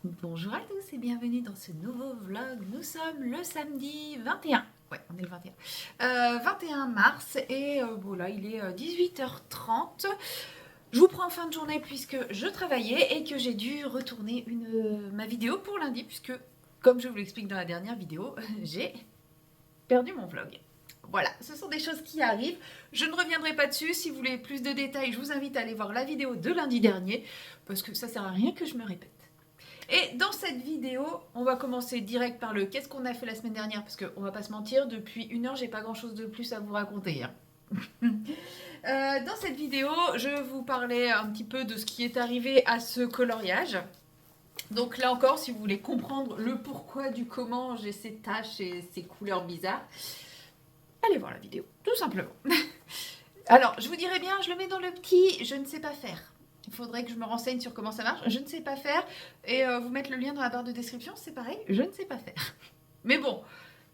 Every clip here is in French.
Bonjour à tous et bienvenue dans ce nouveau vlog. Nous sommes le samedi 21. Ouais, on est le 21. 21 mars et bon là il est 18h30. Je vous prends en fin de journée puisque je travaillais et que j'ai dû retourner ma vidéo pour lundi puisque comme je vous l'explique dans la dernière vidéo, j'ai perdu mon vlog. Voilà, ce sont des choses qui arrivent. Je ne reviendrai pas dessus. Si vous voulez plus de détails, je vous invite à aller voir la vidéo de lundi dernier parce que ça sert à rien que je me répète. Et dans cette vidéo, on va commencer direct par le qu'est-ce qu'on a fait la semaine dernière, parce qu'on va pas se mentir, depuis 1 heure, j'ai pas grand chose de plus à vous raconter. Hein. Dans cette vidéo, je vous parlais un petit peu de ce qui est arrivé à ce coloriage. Donc là encore, si vous voulez comprendre le pourquoi du comment j'ai ces taches et ces couleurs bizarres, allez voir la vidéo, tout simplement. Alors, je vous dirais bien, je le mets dans le petit, je ne sais pas faire. Il faudrait que je me renseigne sur comment ça marche. Je ne sais pas faire. Et vous mettre le lien dans la barre de description, c'est pareil, je ne sais pas faire. Mais bon,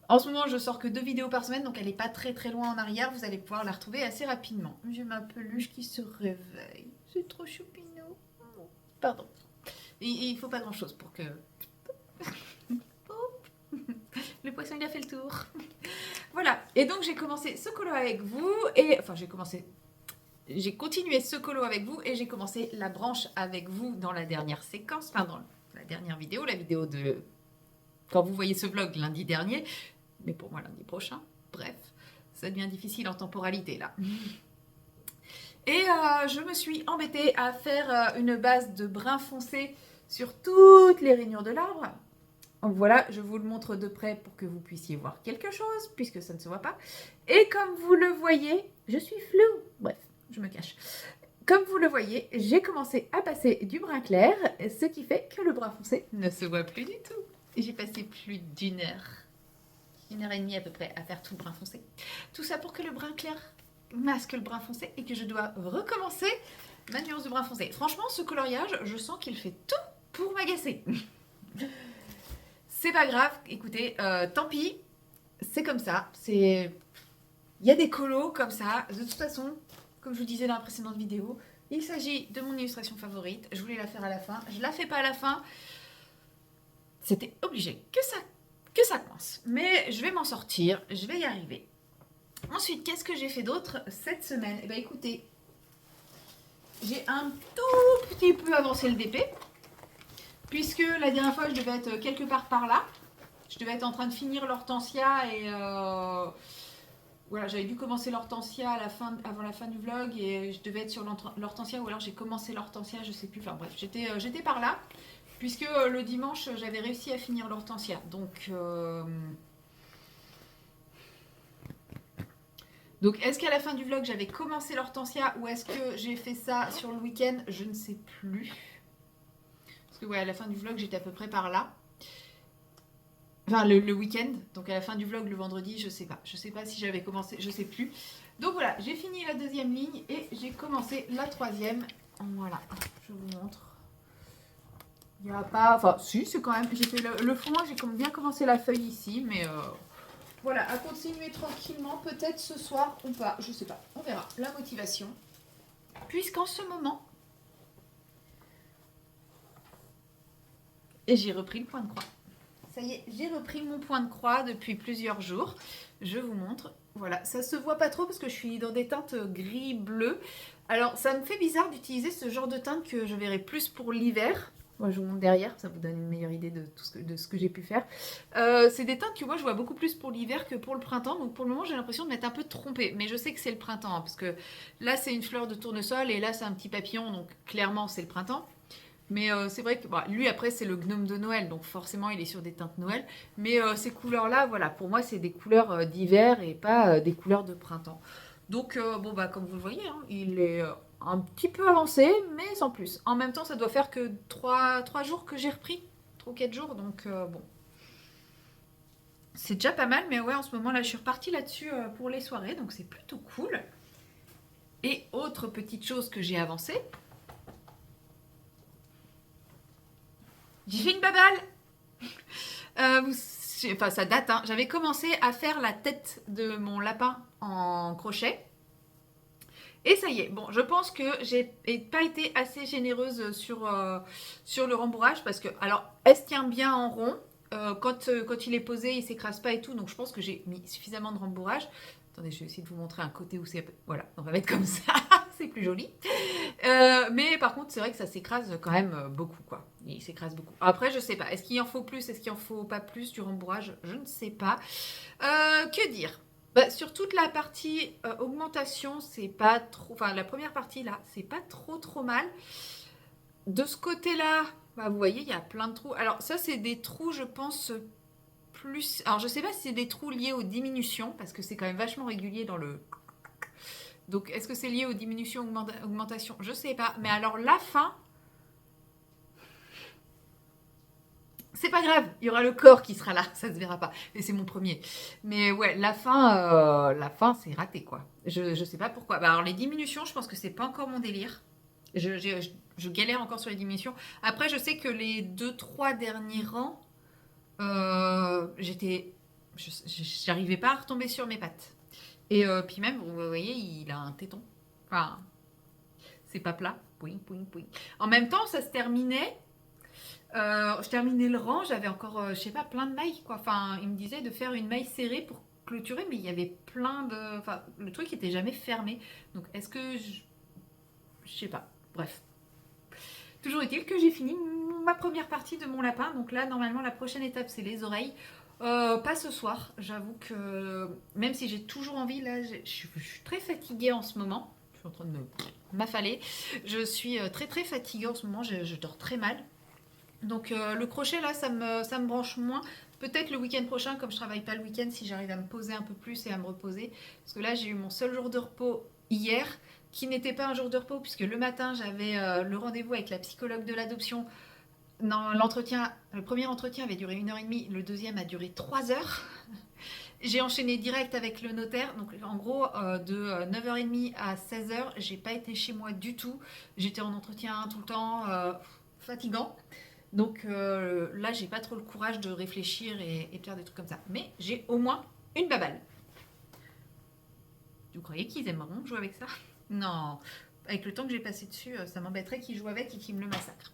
en ce moment, je sors que 2 vidéos par semaine, donc elle n'est pas très très loin en arrière. Vous allez pouvoir la retrouver assez rapidement. J'ai ma peluche qui se réveille. C'est trop choupinou. Pardon. Il ne faut pas grand chose pour que... Le poisson, il a fait le tour. Voilà. Et donc, j'ai commencé ce colo avec vous. Et... Enfin, j'ai continué ce colo avec vous et j'ai commencé la branche avec vous dans la dernière séquence, enfin dans la dernière vidéo, la vidéo de quand vous voyez ce vlog lundi dernier, mais pour moi lundi prochain. Bref, ça devient difficile en temporalité là. Et je me suis embêtée à faire une base de brun foncé sur toutes les rainures de l'arbre. Donc voilà, je vous le montre de près pour que vous puissiez voir quelque chose, puisque ça ne se voit pas. Et comme vous le voyez, je suis floue. Bref, je me cache. Comme vous le voyez, j'ai commencé à passer du brun clair, ce qui fait que le brun foncé ne se voit plus du tout. J'ai passé plus une heure et demie à peu près, à faire tout le brun foncé. Tout ça pour que le brun clair masque le brun foncé et que je dois recommencer ma nuance de brun foncé. Franchement, ce coloriage, je sens qu'il fait tout pour m'agacer. C'est pas grave, écoutez, tant pis, c'est comme ça. Il y a des colos comme ça. De toute façon, comme je vous disais dans la précédente vidéo, il s'agit de mon illustration favorite. Je voulais la faire à la fin. Je la fais pas à la fin. C'était obligé que ça coince. Mais je vais m'en sortir. Je vais y arriver. Ensuite, qu'est-ce que j'ai fait d'autre cette semaine? Eh bien, écoutez, j'ai un tout petit peu avancé le DP. Puisque la dernière fois, je devais être quelque part par là. Je devais être en train de finir l'hortensia et voilà, j'avais dû commencer l'hortensia avant la fin du vlog et je devais être sur l'hortensia ou alors j'ai commencé l'hortensia, je sais plus. Enfin bref, j'étais par là puisque le dimanche j'avais réussi à finir l'hortensia. Donc est-ce qu'à la fin du vlog j'avais commencé l'hortensia ou est-ce que j'ai fait ça sur le week-end? Je ne sais plus. Parce que ouais, à la fin du vlog j'étais à peu près par là. Enfin, le week-end, donc à la fin du vlog le vendredi, je sais pas. Je sais pas si j'avais commencé, je sais plus. Donc voilà, j'ai fini la deuxième ligne et j'ai commencé la troisième. Voilà, je vous montre. Il n'y a pas. Enfin, si, c'est quand même. J'ai fait le fond, j'ai bien commencé la feuille ici, mais voilà, à continuer tranquillement, peut-être ce soir ou pas, je sais pas. On verra. La motivation. Puisqu'en ce moment. Et j'ai repris le point de croix. Ça y est, j'ai repris mon point de croix depuis plusieurs jours. Je vous montre. Voilà, ça se voit pas trop parce que je suis dans des teintes gris-bleu. Alors, ça me fait bizarre d'utiliser ce genre de teinte que je verrai plus pour l'hiver. Moi, je vous montre derrière, ça vous donne une meilleure idée de ce que j'ai pu faire. C'est des teintes que moi, je vois beaucoup plus pour l'hiver que pour le printemps. Donc, pour le moment, j'ai l'impression de m'être un peu trompée. Mais je sais que c'est le printemps, hein, parce que là, c'est une fleur de tournesol et là, c'est un petit papillon. Donc, clairement, c'est le printemps. Mais c'est vrai que bah, lui, après, c'est le gnome de Noël, donc forcément, il est sur des teintes Noël. Mais ces couleurs-là, voilà, pour moi, c'est des couleurs d'hiver et pas des couleurs de printemps. Donc, bon, bah, comme vous le voyez, hein, il est un petit peu avancé, mais sans plus. En même temps, ça doit faire que 3 jours que j'ai repris, 3 ou 4 jours, donc bon. C'est déjà pas mal, mais ouais, en ce moment, là, je suis repartie là-dessus pour les soirées, donc c'est plutôt cool. Et autre petite chose que j'ai avancée, j'ai fait une babale. Enfin, ça date, hein. J'avais commencé à faire la tête de mon lapin en crochet. Et ça y est, bon, je pense que j'ai pas été assez généreuse sur le rembourrage parce que, alors, elle se tient bien en rond. Quand il est posé, il s'écrase pas et tout, donc je pense que j'ai mis suffisamment de rembourrage. Attendez, je vais essayer de vous montrer un côté où c'est... Voilà, on va mettre comme ça, c'est plus joli. Mais par contre, c'est vrai que ça s'écrase quand même beaucoup, quoi. Il s'écrase beaucoup. Après, je sais pas, est-ce qu'il en faut plus, est-ce qu'il en faut pas plus du rembourrage? Je ne sais pas. Que dire? Bah, sur toute la partie augmentation, c'est pas trop. Enfin, la première partie là, c'est pas trop mal. De ce côté-là, bah, vous voyez, il y a plein de trous. Alors, ça, c'est des trous, je pense, plus. Alors, je sais pas si c'est des trous liés aux diminutions, parce que c'est quand même vachement régulier dans le. Donc, est-ce que c'est lié aux diminutions, augmentations? Je sais pas. Mais alors, la fin, c'est pas grave, il y aura le corps qui sera là, ça se verra pas. Et c'est mon premier. Mais ouais, la fin c'est raté quoi. Je sais pas pourquoi. Bah, alors les diminutions, je pense que c'est pas encore mon délire. Je galère encore sur les diminutions. Après, je sais que les deux trois derniers rangs, j'étais, j'arrivais pas à retomber sur mes pattes. Et puis même, vous voyez, il a un téton. Enfin, c'est pas plat. Pouing, pouing, pouing. En même temps, ça se terminait. Je terminais le rang, j'avais encore, je sais pas, plein de mailles, quoi. Enfin, il me disait de faire une maille serrée pour clôturer, mais il y avait plein de... Enfin, le truc était jamais fermé. Donc, est-ce que... Je sais pas. Bref. Toujours est-il que j'ai fini ma première partie de mon lapin. Donc là, normalement, la prochaine étape, c'est les oreilles. Pas ce soir. J'avoue que même si j'ai toujours envie, là, je suis très fatiguée en ce moment. Je suis en train de m'affaler. Je suis très fatiguée en ce moment. Je dors très mal. Donc le crochet là, ça me branche moins. Peut-être le week-end prochain, comme je travaille pas le week-end, si j'arrive à me poser un peu plus et à me reposer. Parce que là, j'ai eu mon seul jour de repos hier, qui n'était pas un jour de repos, puisque le matin, j'avais le rendez-vous avec la psychologue de l'adoption. L'entretien, le premier entretien avait duré 1h30, le deuxième a duré 3 heures. J'ai enchaîné direct avec le notaire. Donc en gros, de 9h30 à 16h, j'ai pas été chez moi du tout. J'étais en entretien tout le temps, fatigant. Donc là, j'ai pas trop le courage de réfléchir et de faire des trucs comme ça. Mais j'ai au moins une baballe. Vous croyez qu'ils aimeront jouer avec ça? Non. Avec le temps que j'ai passé dessus, ça m'embêterait qu'ils jouent avec et qu'ils me le massacrent.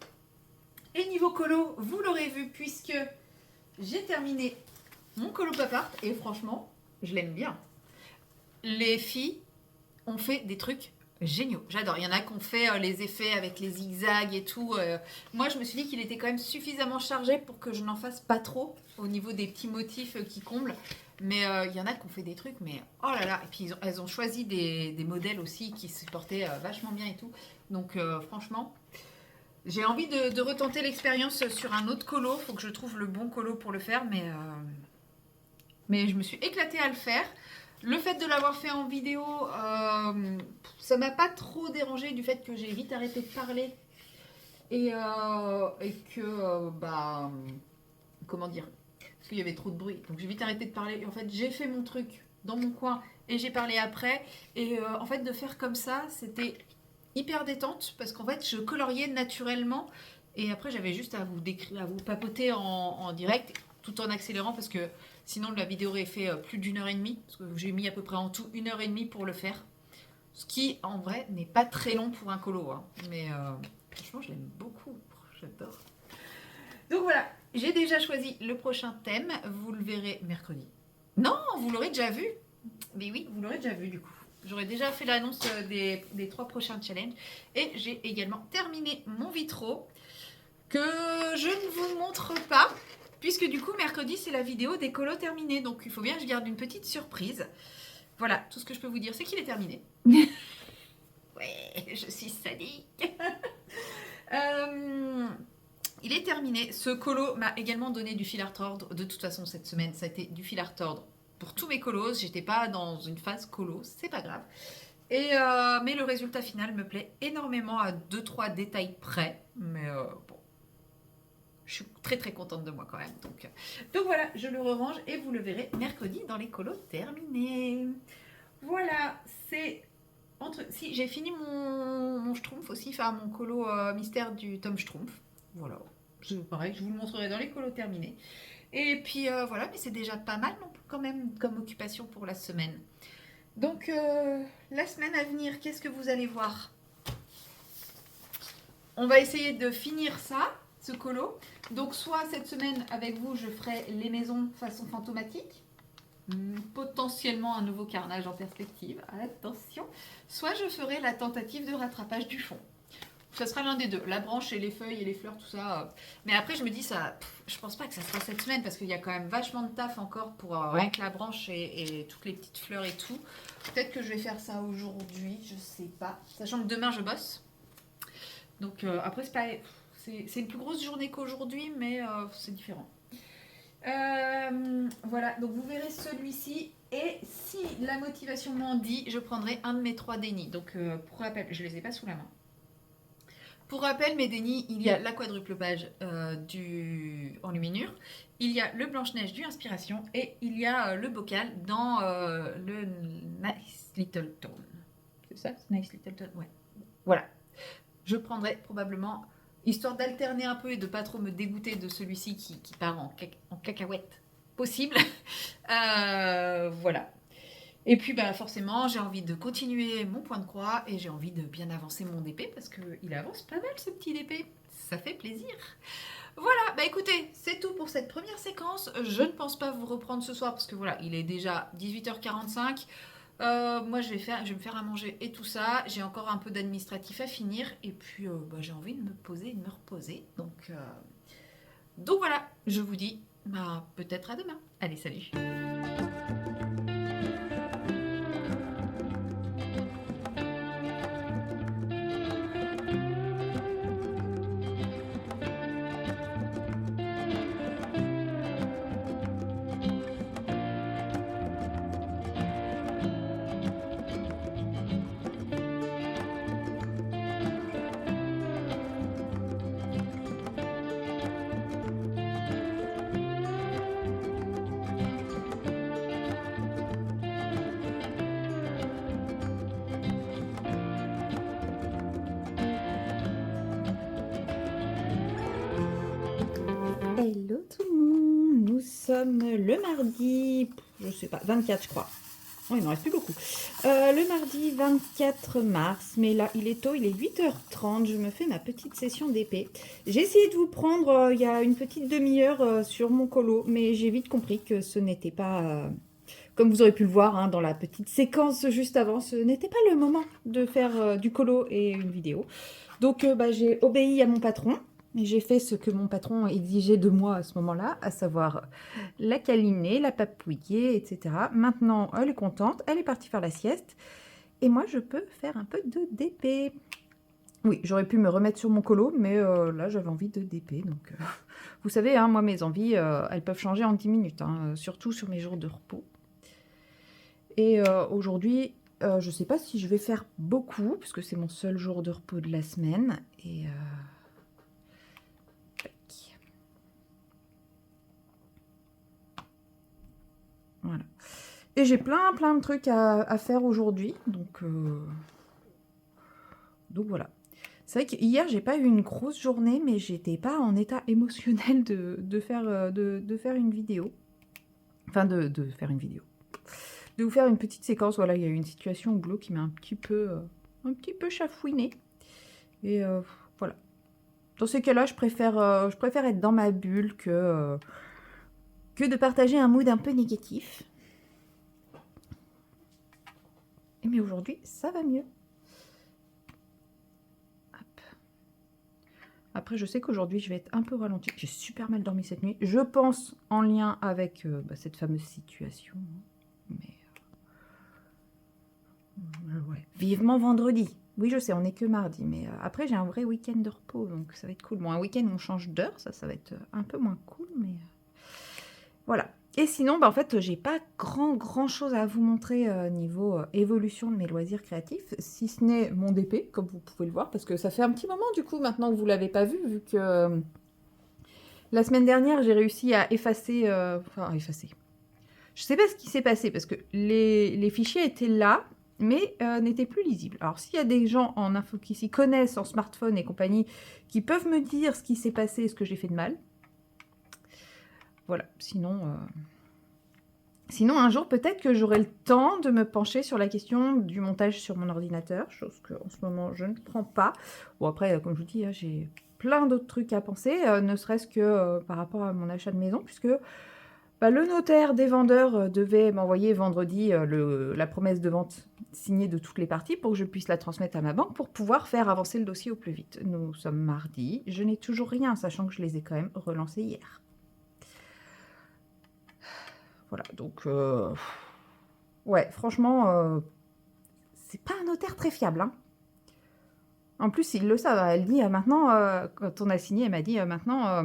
Et niveau colo, vous l'aurez vu puisque j'ai terminé mon colo pop art et franchement, je l'aime bien. Les filles ont fait des trucs géniaux. J'adore. Il y en a qui ont fait les effets avec les zigzags et tout. Moi, je me suis dit qu'il était quand même suffisamment chargé pour que je n'en fasse pas trop au niveau des petits motifs qui comblent. Mais il y en a qui ont fait des trucs, mais oh là là. Et puis elles ont choisi des modèles aussi qui se portaient vachement bien et tout. Donc franchement, j'ai envie de retenter l'expérience sur un autre colo. Faut que je trouve le bon colo pour le faire, mais je me suis éclatée à le faire. Le fait de l'avoir fait en vidéo, ça m'a pas trop dérangé du fait que j'ai vite arrêté de parler et que, bah, comment dire, parce qu'il y avait trop de bruit. Donc j'ai vite arrêté de parler. Et en fait, j'ai fait mon truc dans mon coin et j'ai parlé après. Et en fait, de faire comme ça, c'était hyper détente parce qu'en fait, je coloriais naturellement. Et après, j'avais juste à vous décrire, à vous papoter en direct tout en accélérant parce que sinon la vidéo aurait fait plus d'1h30 parce que j'ai mis à peu près en tout 1h30 pour le faire. Ce qui en vrai n'est pas très long pour un colo, hein. Mais franchement, je l'aime beaucoup. J'adore. Donc voilà, j'ai déjà choisi le prochain thème. Vous le verrez mercredi. Non, vous l'aurez déjà vu. Mais oui, vous l'aurez déjà vu du coup. J'aurais déjà fait l'annonce des 3 prochains challenges. Et j'ai également terminé mon vitro que je ne vous montre pas. Puisque du coup, mercredi, c'est la vidéo des colos terminés. Donc il faut bien que je garde une petite surprise. Voilà, tout ce que je peux vous dire, c'est qu'il est terminé. Ouais, je suis sadique. Il est terminé. Ce colo m'a également donné du fil à retordre. De toute façon, cette semaine, ça a été du fil à retordre pour tous mes colos. J'étais pas dans une phase colo, c'est pas grave. Mais le résultat final me plaît énormément à 2-3 détails près. Mais bon, je suis très contente de moi quand même. Donc voilà, je le rerange et vous le verrez mercredi dans les colos terminés. Voilà, c'est... Si, j'ai fini mon Schtroumpf aussi, enfin mon colo mystère du Tom Schtroumpf. Voilà, c'est pareil, je vous le montrerai dans les colos terminés. Et puis voilà, mais c'est déjà pas mal non plus quand même comme occupation pour la semaine. Donc, la semaine à venir, qu'est-ce que vous allez voir? On va essayer de finir ça, ce colo. Donc, soit cette semaine, avec vous, je ferai les maisons façon fantomatique. Potentiellement un nouveau carnage en perspective, attention. Soit je ferai la tentative de rattrapage du fond. Ça sera l'un des deux, la branche et les feuilles et les fleurs, tout ça. Mais après, je me dis, je pense pas que ça sera cette semaine parce qu'il y a quand même vachement de taf encore pour rien que la branche et toutes les petites fleurs et tout. Peut-être que je vais faire ça aujourd'hui, je sais pas. Sachant que demain, je bosse. Donc après, c'est une plus grosse journée qu'aujourd'hui, mais c'est différent. Voilà, donc vous verrez celui-ci. Et si la motivation m'en dit, je prendrai un de mes 3 dénis. Donc pour rappel, je les ai pas sous la main. Pour rappel, mes dénis, il y a la quadruple page du enluminure, il y a le Blanche-Neige du Inspiration et il y a le bocal dans le Nice Little Town. C'est ça, Nice Little Town? Ouais. Voilà. Je prendrai probablement, histoire d'alterner un peu et de pas trop me dégoûter de celui-ci qui part en cacahuète possible. Voilà. Et puis bah forcément, j'ai envie de continuer mon point de croix et j'ai envie de bien avancer mon DP parce qu'il avance pas mal ce petit DP. Ça fait plaisir. Voilà, bah écoutez, c'est tout pour cette première séquence. Je ne pense pas vous reprendre ce soir parce que voilà, il est déjà 18h45. Moi, je vais me faire à manger et tout ça. J'ai encore un peu d'administratif à finir et puis bah, j'ai envie de me poser et de me reposer. Donc voilà, je vous dis bah, peut-être à demain. Allez, salut. Hello tout le monde, nous sommes le mardi, je sais pas, 24 je crois. Oh, il m'en reste plus beaucoup. Le mardi 24 mars, mais là il est tôt, il est 8h30, je me fais ma petite session d'épée. J'ai essayé de vous prendre il y a une petite demi-heure sur mon colo, mais j'ai vite compris que ce n'était pas, comme vous aurez pu le voir hein, dans la petite séquence juste avant, ce n'était pas le moment de faire du colo et une vidéo. Donc bah, j'ai obéi à mon patron. J'ai fait ce que mon patron exigeait de moi à ce moment-là, à savoir la câliner, la papouiller, etc. Maintenant, elle est contente, elle est partie faire la sieste. Et moi, je peux faire un peu de DP. Oui, j'aurais pu me remettre sur mon colo, mais là, j'avais envie de DP. Donc, vous savez, hein, moi, mes envies, elles peuvent changer en 10 minutes, hein, surtout sur mes jours de repos. Et aujourd'hui, je ne sais pas si je vais faire beaucoup, puisque c'est mon seul jour de repos de la semaine. Et... voilà. Et j'ai plein de trucs à faire aujourd'hui. Donc voilà. C'est vrai qu'hier, j'ai pas eu une grosse journée, mais j'étais pas en état émotionnel de faire une vidéo. Enfin, de faire une vidéo. De vous faire une petite séquence. Voilà, il y a eu une situation au boulot qui m'a un petit peu chafouinée. Et voilà. Dans ces cas-là, je préfère être dans ma bulle que de partager un mood un peu négatif. Mais aujourd'hui, ça va mieux. Hop. Après, je sais qu'aujourd'hui, je vais être un peu ralentie. J'ai super mal dormi cette nuit. Je pense en lien avec cette fameuse situation. Mais ouais. Vivement vendredi. Oui, je sais, on n'est que mardi. Mais après, j'ai un vrai week-end de repos. Donc, ça va être cool. Bon, un week-end où on change d'heure. Ça va être un peu moins cool. Mais voilà. Et sinon, bah, en fait, j'ai pas grand chose à vous montrer niveau évolution de mes loisirs créatifs, si ce n'est mon DP, comme vous pouvez le voir, parce que ça fait un petit moment, du coup, maintenant que vous l'avez pas vu que la semaine dernière, j'ai réussi à effacer... enfin, effacer. Je sais pas ce qui s'est passé, parce que les fichiers étaient là, mais n'étaient plus lisibles. Alors, s'il y a des gens en info qui s'y connaissent, en smartphone et compagnie, qui peuvent me dire ce qui s'est passé et ce que j'ai fait de mal, voilà, sinon Sinon, un jour, peut-être que j'aurai le temps de me pencher sur la question du montage sur mon ordinateur, chose que en ce moment, je ne prends pas. Bon, après, comme je vous dis, hein, j'ai plein d'autres trucs à penser, ne serait-ce que par rapport à mon achat de maison, puisque bah, le notaire des vendeurs devait m'envoyer vendredi la promesse de vente signée de toutes les parties pour que je puisse la transmettre à ma banque pour pouvoir faire avancer le dossier au plus vite. Nous sommes mardi, je n'ai toujours rien, sachant que je les ai quand même relancés hier. Voilà, donc ouais, franchement, c'est pas un notaire très fiable. Hein. En plus, il le savent. Elle dit maintenant, quand on a signé, elle m'a dit maintenant,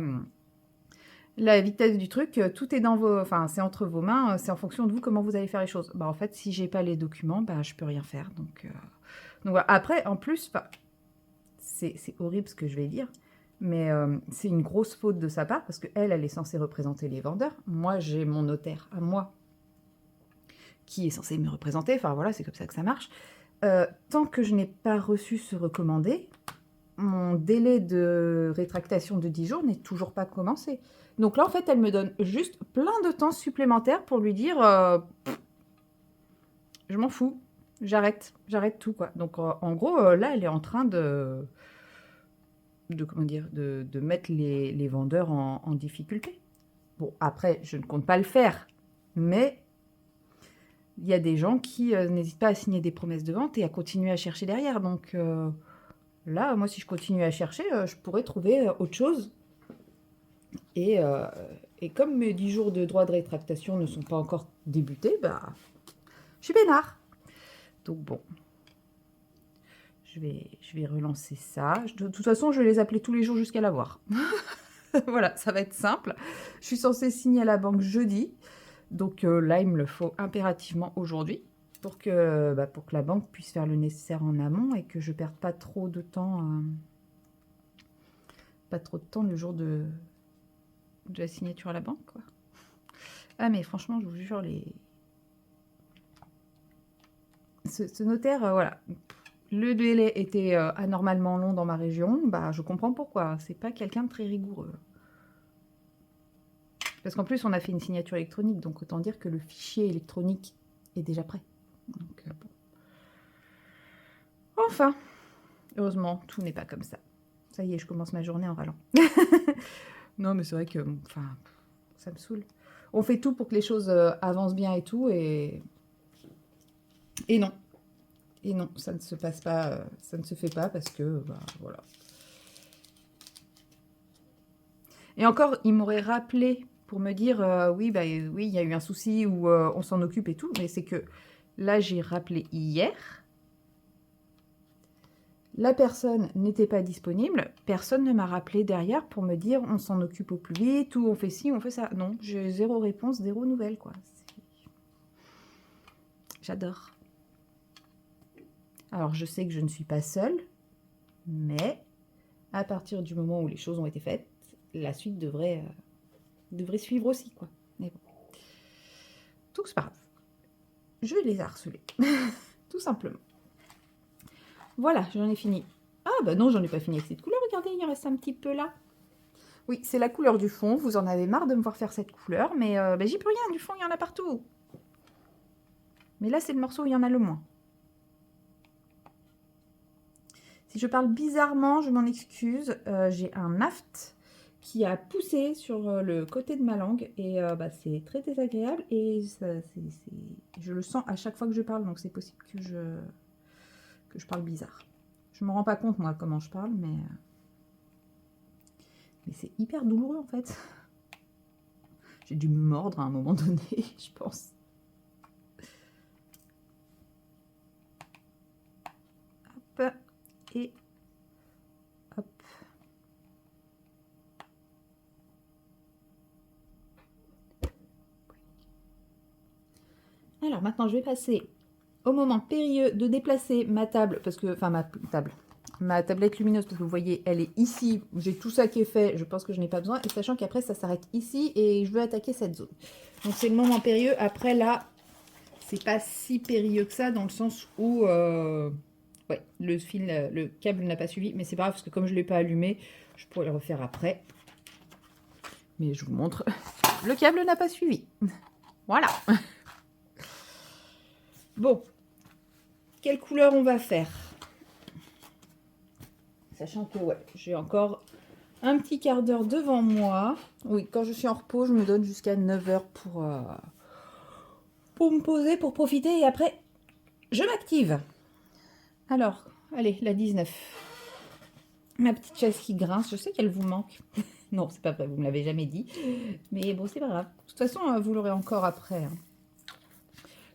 la vitesse du truc, tout est dans vos, enfin, c'est entre vos mains, c'est en fonction de vous comment vous allez faire les choses. Bah en fait, si j'ai pas les documents, bah je peux rien faire. Donc voilà. Après, en plus, c'est horrible ce que je vais dire, mais c'est une grosse faute de sa part parce que elle est censée représenter les vendeurs. Moi, j'ai mon notaire à moi qui est censé me représenter. Enfin voilà, c'est comme ça que ça marche. Tant que je n'ai pas reçu ce recommandé, mon délai de rétractation de 10 jours n'est toujours pas commencé. Donc là, en fait, elle me donne juste plein de temps supplémentaire pour lui dire je m'en fous, j'arrête tout, quoi. Donc en gros, là, elle est en train comment dire, de mettre les vendeurs en difficulté. Bon, après, je ne compte pas le faire, mais il y a des gens qui n'hésitent pas à signer des promesses de vente et à continuer à chercher derrière. Donc là, moi, si je continue à chercher, je pourrais trouver autre chose. Et comme mes 10 jours de droit de rétractation ne sont pas encore débutés, bah, je suis peinard. Donc bon, je vais relancer ça. De toute façon, je vais les appeler tous les jours jusqu'à l'avoir. Voilà, ça va être simple. Je suis censée signer à la banque jeudi. Donc là, il me le faut impérativement aujourd'hui pour que la banque puisse faire le nécessaire en amont et que je ne perde pas trop de temps, le jour de la signature à la banque, quoi. Ah, mais franchement, je vous jure, ce notaire, voilà. Le délai était anormalement long dans ma région. Bah, je comprends pourquoi. C'est pas quelqu'un de très rigoureux. Parce qu'en plus, on a fait une signature électronique, donc autant dire que le fichier électronique est déjà prêt. Donc, bon. Enfin, heureusement, tout n'est pas comme ça. Ça y est, je commence ma journée en râlant. Non, mais c'est vrai que, enfin, ça me saoule. On fait tout pour que les choses avancent bien et tout, et non. Et non, ça ne se passe pas, ça ne se fait pas parce que, bah, voilà. Et encore, il m'aurait rappelé pour me dire, oui, bah, oui, il y a eu un souci ou on s'en occupe et tout, mais c'est que là, j'ai rappelé hier. La personne n'était pas disponible, personne ne m'a rappelé derrière pour me dire on s'en occupe au plus vite ou on fait ci, on fait ça. Non, j'ai zéro réponse, zéro nouvelle, quoi. J'adore. Alors, je sais que je ne suis pas seule, mais à partir du moment où les choses ont été faites, la suite devrait suivre aussi, quoi. Mais bon. Tout c'est pas grave. Je vais les harceler. Tout simplement. Voilà, j'en ai fini. Ah, bah non, j'en ai pas fini avec cette couleur. Regardez, il en reste un petit peu là. Oui, c'est la couleur du fond. Vous en avez marre de me voir faire cette couleur, mais bah, j'y peux rien. Du fond, il y en a partout. Mais là, c'est le morceau où il y en a le moins. Si je parle bizarrement, je m'en excuse. J'ai un aft qui a poussé sur le côté de ma langue et bah, c'est très désagréable et je le sens à chaque fois que je parle, donc c'est possible que je parle bizarre. Je me rends pas compte moi comment je parle, mais c'est hyper douloureux en fait. J'ai dû me mordre à un moment donné, je pense. Hop, et hop. Alors maintenant, je vais passer au moment périlleux de déplacer ma table, parce que, enfin ma tablette lumineuse, parce que vous voyez, elle est ici. J'ai tout ça qui est fait, je pense que je n'ai pas besoin. Et sachant qu'après, ça s'arrête ici et je veux attaquer cette zone. Donc c'est le moment périlleux. Après là, c'est pas si périlleux que ça, dans le sens où ouais, le câble n'a pas suivi. Mais c'est pas grave, parce que comme je ne l'ai pas allumé, je pourrais le refaire après. Mais je vous montre, le câble n'a pas suivi. Voilà. Bon, quelle couleur on va faire? Sachant que ouais, j'ai encore un petit quart d'heure devant moi. Oui, quand je suis en repos, je me donne jusqu'à 9 h pour me poser, pour profiter. Et après, je m'active. Alors, allez, la 19. Ma petite chaise qui grince, je sais qu'elle vous manque. Non, c'est pas vrai, vous me l'avez jamais dit. Mais bon, c'est pas grave. De toute façon, vous l'aurez encore après. Hein.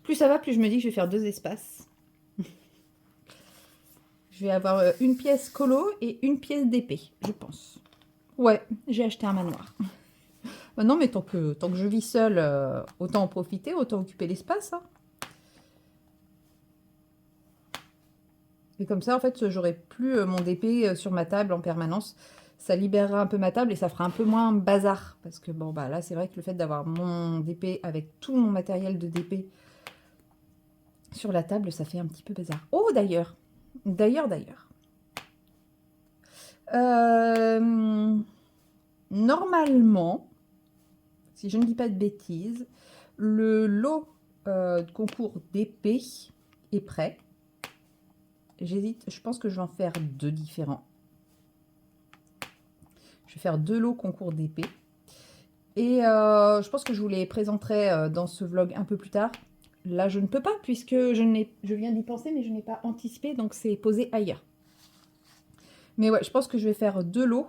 Plus ça va, plus je me dis que je vais faire 2 espaces. Je vais avoir une pièce colo et une pièce d'épée, je pense. Ouais, j'ai acheté un manoir. Non, mais tant que je vis seule, autant en profiter, autant occuper l'espace. Hein. Et comme ça, en fait, j'aurai plus mon DP sur ma table en permanence. Ça libérera un peu ma table et ça fera un peu moins bazar. Parce que bon, bah là, c'est vrai que le fait d'avoir mon DP avec tout mon matériel de DP sur la table, ça fait un petit peu bazar. Oh, d'ailleurs. Normalement, si je ne dis pas de bêtises, le lot de concours d'épée est prêt. J'hésite, je pense que je vais en faire 2 différents. Je vais faire 2 lots concours d'épée. Et je pense que je vous les présenterai dans ce vlog un peu plus tard. Là, je ne peux pas puisque je viens d'y penser, mais je n'ai pas anticipé, donc c'est posé ailleurs. Mais ouais, je pense que je vais faire 2 lots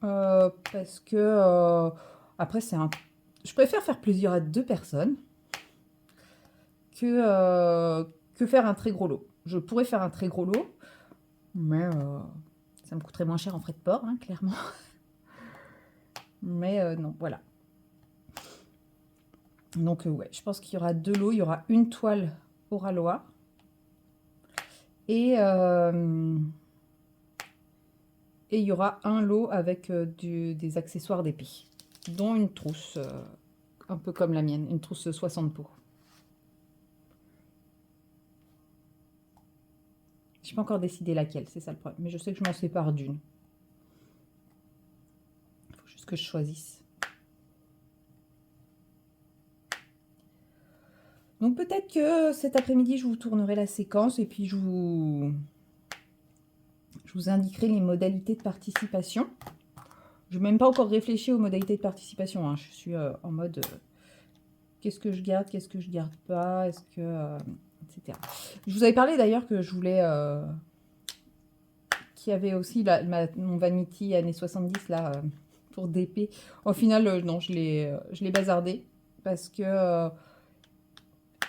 parce que après, je préfère faire plaisir à 2 personnes que faire un très gros lot. Je pourrais faire un très gros lot, mais ça me coûterait moins cher en frais de port, hein, clairement. Mais non, voilà. Donc ouais, je pense qu'il y aura 2 lots. Il y aura une toile au râloir et il y aura un lot avec des accessoires d'épée, dont une trousse, un peu comme la mienne, une trousse 60 pots. Je n'ai pas encore décidé laquelle, c'est ça le problème. Mais je sais que je m'en sépare d'une. Il faut juste que je choisisse. Donc peut-être que cet après-midi, je vous tournerai la séquence et puis je vous indiquerai les modalités de participation. Je n'ai même pas encore réfléchi aux modalités de participation. Hein. Je suis en mode qu'est-ce que je garde, qu'est-ce que je garde pas, est-ce que... etc. Je vous avais parlé d'ailleurs que je voulais... qu'il y avait aussi mon Vanity années 70 là, pour DP. Au final, non, je l'ai bazardé parce que...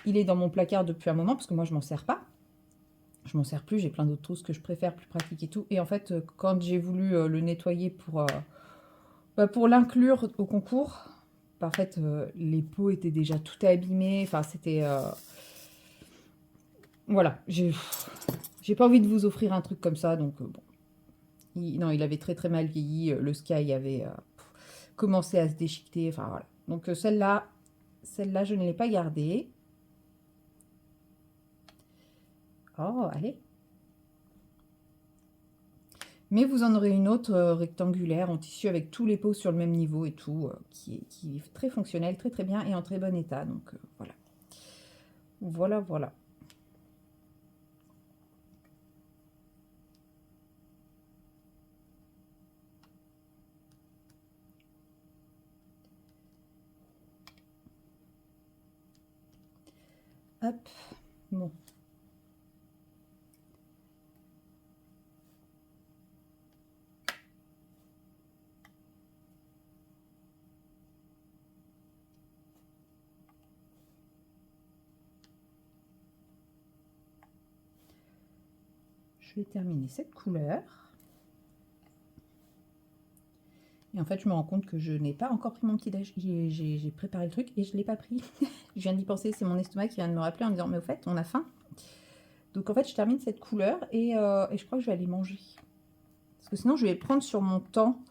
il est dans mon placard depuis un moment parce que moi je m'en sers pas. Je m'en sers plus, j'ai plein d'autres trousses que je préfère, plus pratiques et tout. Et en fait, quand j'ai voulu le nettoyer pour l'inclure au concours, en fait, les pots étaient déjà tout abîmés. Enfin, c'était... voilà, j'ai pas envie de vous offrir un truc comme ça, donc bon. Non, il avait très très mal vieilli. Le Sky avait commencé à se déchiqueter. Enfin, voilà. Donc celle-là, je ne l'ai pas gardée. Oh, allez. Mais vous en aurez une autre rectangulaire en tissu avec tous les pots sur le même niveau et tout, qui est très fonctionnelle, très très bien et en très bon état. Donc voilà. Voilà. Hop, bon. Je vais terminer cette couleur. Et en fait, je me rends compte que je n'ai pas encore pris mon petit déj. J'ai préparé le truc et je ne l'ai pas pris. Je viens d'y penser, c'est mon estomac qui vient de me rappeler en me disant, mais au fait, on a faim. Donc en fait, je termine cette couleur et je crois que je vais aller manger. Parce que sinon, je vais prendre sur mon temps.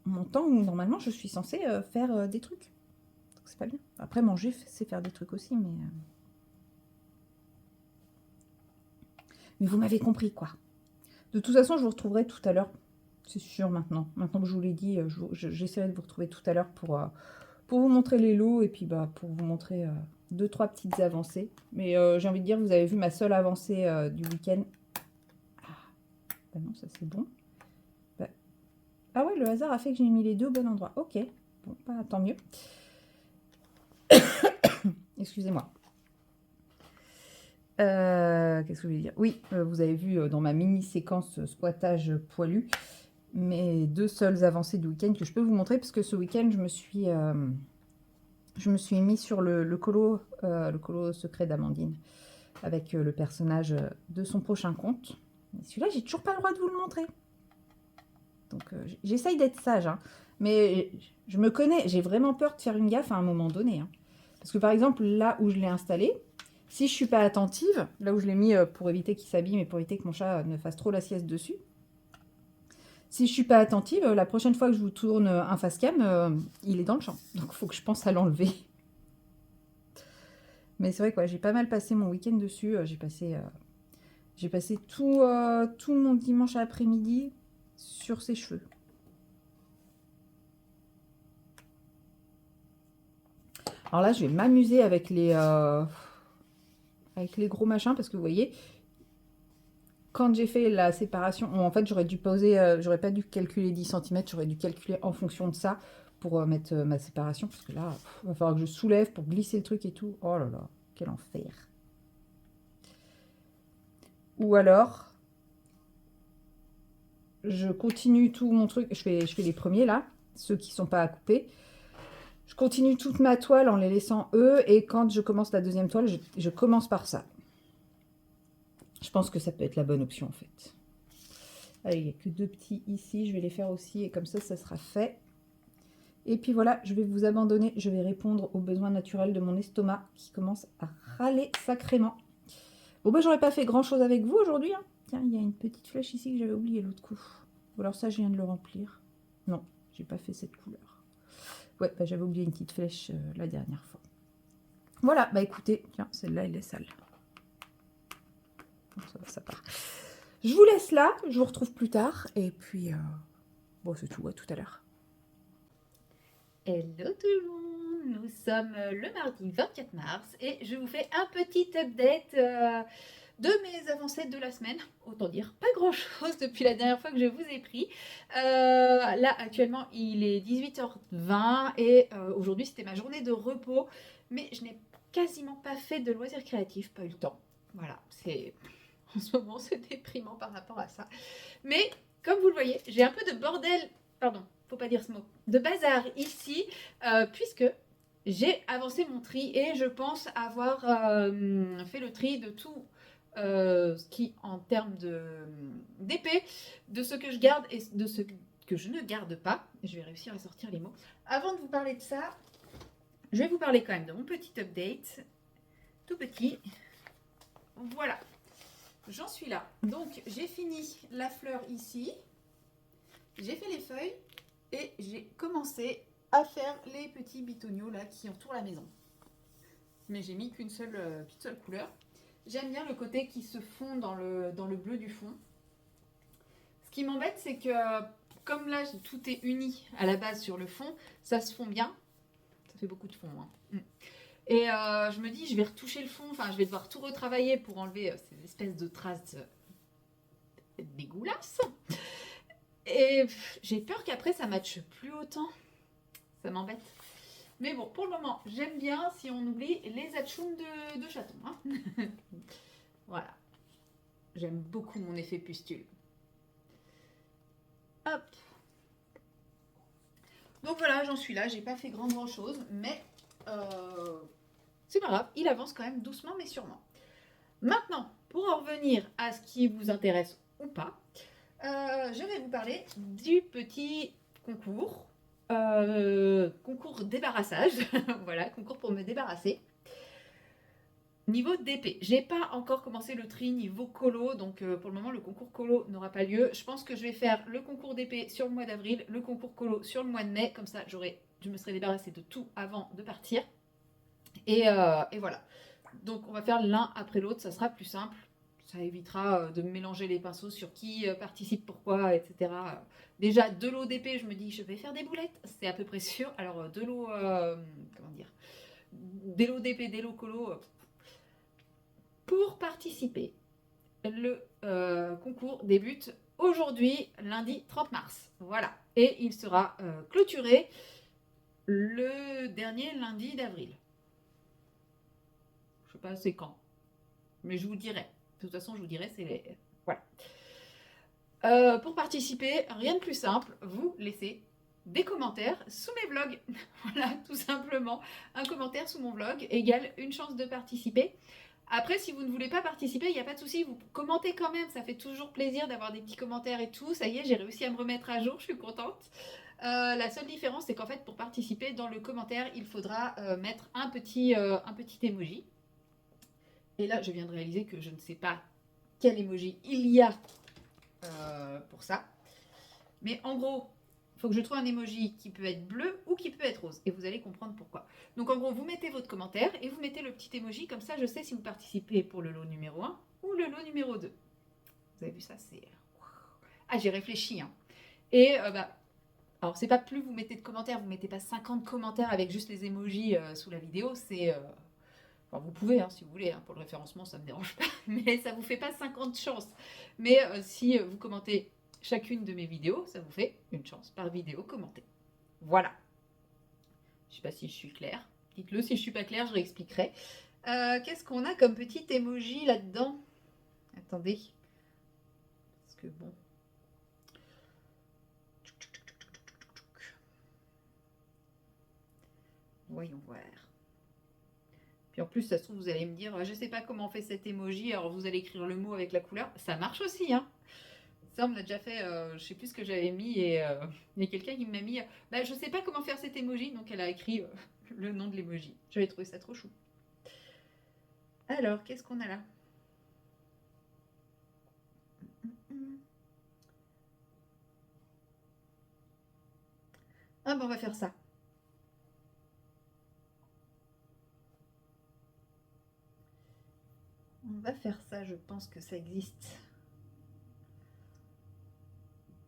Mon temps où normalement, je suis censée faire des trucs. Donc c'est pas bien. Après, manger, c'est faire des trucs aussi, mais... Mais vous m'avez compris, quoi. De toute façon, je vous retrouverai tout à l'heure. C'est sûr, maintenant. Maintenant que je vous l'ai dit, j'essaierai de vous retrouver tout à l'heure pour vous montrer les lots et puis bah, pour vous montrer 2-3 petites avancées. Mais j'ai envie de dire, vous avez vu ma seule avancée du week-end. Ah, bah non, ça c'est bon. Bah, ah ouais, le hasard a fait que j'ai mis les deux au bon endroit. Ok, bon, bah, tant mieux. Excusez-moi. Qu'est-ce que je voulais dire? Oui, vous avez vu dans ma mini-séquence squattage poilu mes 2 seules avancées du week-end que je peux vous montrer parce que ce week-end, je me suis mis sur le colo secret d'Amandine avec le personnage de son prochain conte. Celui-là, j'ai toujours pas le droit de vous le montrer. Donc, j'essaye d'être sage, hein, mais je me connais, j'ai vraiment peur de faire une gaffe à un moment donné. Hein. Parce que par exemple, là où je l'ai installé, si je suis pas attentive, là où je l'ai mis pour éviter qu'il s'abîme et pour éviter que mon chat ne fasse trop la sieste dessus, si je suis pas attentive, la prochaine fois que je vous tourne un face cam, il est dans le champ. Donc il faut que je pense à l'enlever. Mais c'est vrai quoi, j'ai pas mal passé mon week-end dessus. J'ai passé tout mon dimanche après-midi sur ses cheveux. Alors là, je vais m'amuser avec les gros machins parce que vous voyez, quand j'ai fait la séparation, en fait, j'aurais dû poser, j'aurais pas dû calculer 10 cm, j'aurais dû calculer en fonction de ça pour mettre ma séparation parce que là, il va falloir que je soulève pour glisser le truc et tout. Oh là là, quel enfer. Ou alors, je continue tout mon truc, je fais les premiers là, ceux qui sont pas à couper. Je continue toute ma toile en les laissant eux et quand je commence la deuxième toile, je commence par ça. Je pense que ça peut être la bonne option en fait. Allez, il n'y a que 2 petits ici, je vais les faire aussi et comme ça sera fait. Et puis voilà, je vais vous abandonner, je vais répondre aux besoins naturels de mon estomac qui commence à râler sacrément. Bon bah j'aurais pas fait grand chose avec vous aujourd'hui. Hein. Tiens, il y a une petite flèche ici que j'avais oublié l'autre coup. Ou alors ça, je viens de le remplir. Non, j'ai pas fait cette couleur. Ouais, bah j'avais oublié une petite flèche la dernière fois. Voilà, bah écoutez, tiens, celle-là, elle est sale. Bon, ça va, ça part. Je vous laisse là, je vous retrouve plus tard. Et puis, bon, c'est tout, à tout à l'heure. Hello tout le monde, nous sommes le mardi 24 mars et je vous fais un petit update de mes avancées de la semaine. Autant dire pas grand chose depuis la dernière fois que je vous ai pris. Là actuellement il est 18h20 et aujourd'hui c'était ma journée de repos, mais je n'ai quasiment pas fait de loisirs créatifs, pas eu le temps. Voilà, c'est en ce moment c'est déprimant par rapport à ça. Mais comme vous le voyez, j'ai un peu de bordel, pardon, faut pas dire ce mot, de bazar ici, puisque j'ai avancé mon tri et je pense avoir fait le tri de tout ce qui, en termes d'épée, de ce que je garde et de ce que je ne garde pas. Je vais réussir à sortir les mots. Avant de vous parler de ça, je vais vous parler quand même de mon petit update, tout petit. Voilà, j'en suis là. Donc, j'ai fini la fleur ici. J'ai fait les feuilles et j'ai commencé à faire les petits bitoniaux là qui entourent la maison. Mais j'ai mis qu'une seule couleur. J'aime bien le côté qui se fond dans le bleu du fond. Ce qui m'embête, c'est que comme là tout est uni à la base sur le fond, ça se fond bien. Ça fait beaucoup de fond. Hein. Et je me dis, je vais retoucher le fond, enfin je vais devoir tout retravailler pour enlever ces espèces de traces dégueulasses. Et j'ai peur qu'après ça matche plus autant. Ça m'embête. Mais bon, pour le moment, j'aime bien si on oublie les atchoums de chaton. Hein. Voilà. J'aime beaucoup mon effet pustule. Hop. Donc voilà, j'en suis là. J'ai pas fait grand chose, mais c'est pas grave. Il avance quand même doucement, mais sûrement. Maintenant, pour en revenir à ce qui vous intéresse ou pas, je vais vous parler du petit concours. Concours débarrassage. Voilà, concours pour me débarrasser. Niveau d'épée, j'ai pas encore commencé le tri niveau colo, donc pour le moment le concours colo n'aura pas lieu. Je pense que je vais faire le concours d'épée sur le mois d'avril, le concours colo sur le mois de mai, comme ça je me serai débarrassée de tout avant de partir. Et voilà. Donc on va faire l'un après l'autre, ça sera plus simple. ça évitera de me mélanger les pinceaux sur qui participe pourquoi, etc. Déjà, de l'ODP, je me dis, je vais faire des boulettes, c'est à peu près sûr. Alors, de l'eau, comment dire, des l'ODP, des lots colo, pour participer. Le concours débute aujourd'hui, lundi 30 mars. Voilà. Et il sera clôturé le dernier lundi d'avril. Je sais pas c'est quand, mais je vous dirai. De toute façon, je vous dirai, c'est les... Voilà. Pour participer, rien de plus simple, vous laissez des commentaires sous mes vlogs. Voilà, tout simplement. Un commentaire sous mon vlog égale une chance de participer. Après, si vous ne voulez pas participer, il n'y a pas de souci, vous commentez quand même. Ça fait toujours plaisir d'avoir des petits commentaires et tout. Ça y est, j'ai réussi à me remettre à jour, je suis contente. La seule différence, c'est qu'en fait, pour participer dans le commentaire, il faudra mettre un petit emoji. Et là, je viens de réaliser que je ne sais pas quel emoji il y a pour ça. Mais en gros, il faut que je trouve un emoji qui peut être bleu ou qui peut être rose. Et vous allez comprendre pourquoi. Donc en gros, vous mettez votre commentaire et vous mettez le petit emoji. Comme ça, je sais si vous participez pour le lot numéro 1 ou le lot numéro 2. Vous avez vu ça, c'est... Ah, j'ai réfléchi. Hein. Et alors, c'est pas plus vous mettez de commentaires. Vous mettez pas 50 commentaires avec juste les emojis sous la vidéo. C'est... Enfin, vous pouvez, hein, si vous voulez. Hein, pour le référencement, ça ne me dérange pas. Mais ça ne vous fait pas 50 chances. Mais si vous commentez chacune de mes vidéos, ça vous fait une chance par vidéo commentée. Voilà. Je ne sais pas si je suis claire. Dites-le si je ne suis pas claire, je réexpliquerai. Qu'est-ce qu'on a comme petit emoji là-dedans? Attendez. Parce que bon. Voyons voir. Puis en plus, ça se trouve, vous allez me dire, je ne sais pas comment on fait cet emoji, alors vous allez écrire le mot avec la couleur. Ça marche aussi, hein. Ça, on me l'a déjà fait, je ne sais plus ce que j'avais mis, et il y a quelqu'un qui m'a mis, je ne sais pas comment faire cet emoji, donc elle a écrit le nom de l'emoji. J'avais trouvé ça trop chou. Alors, qu'est-ce qu'on a là? Ah ben, on va faire ça. On va faire ça, je pense que ça existe.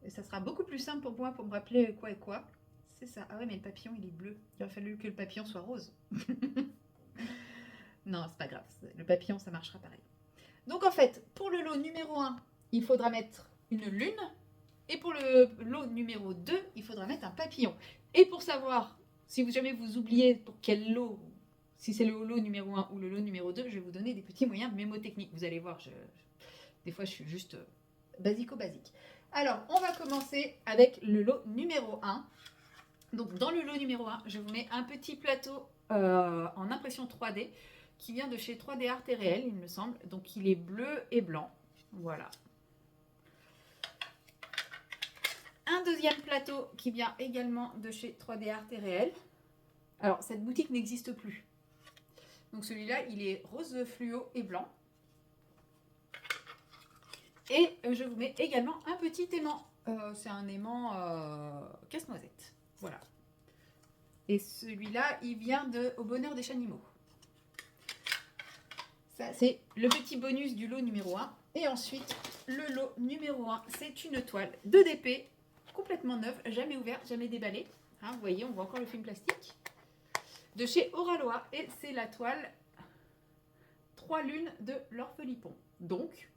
Et ça sera beaucoup plus simple pour moi pour me rappeler quoi et quoi. C'est ça. Ah ouais, mais le papillon, il est bleu. Il aurait fallu que le papillon soit rose. Non, c'est pas grave. Le papillon, ça marchera pareil. Donc en fait, pour le lot numéro 1, il faudra mettre une lune. Et pour le lot numéro 2, il faudra mettre un papillon. Et pour savoir, si jamais vous oubliez pour quel lot, si c'est le lot numéro 1 ou le lot numéro 2, je vais vous donner des petits moyens mémotechniques. Vous allez voir, des fois je suis juste basico-basique. Alors, on va commencer avec le lot numéro 1. Donc dans le lot numéro 1, je vous mets un petit plateau en impression 3D qui vient de chez 3D Art et Réel, il me semble. Donc il est bleu et blanc. Voilà. Un deuxième plateau qui vient également de chez 3D Art et Réel. Alors cette boutique n'existe plus. Donc celui-là, il est rose fluo et blanc. Et je vous mets également un petit aimant. C'est un aimant casse-noisette. Voilà. Et celui-là, il vient de Au Bonheur des Chanimaux. Ça, c'est le petit bonus du lot numéro 1. Et ensuite, le lot numéro 1, c'est une toile de DP, complètement neuve, jamais ouverte, jamais déballée. Hein, vous voyez, on voit encore le film plastique. De chez Oraloa. Et c'est la toile 3 lunes de l'Orphelipon. Donc,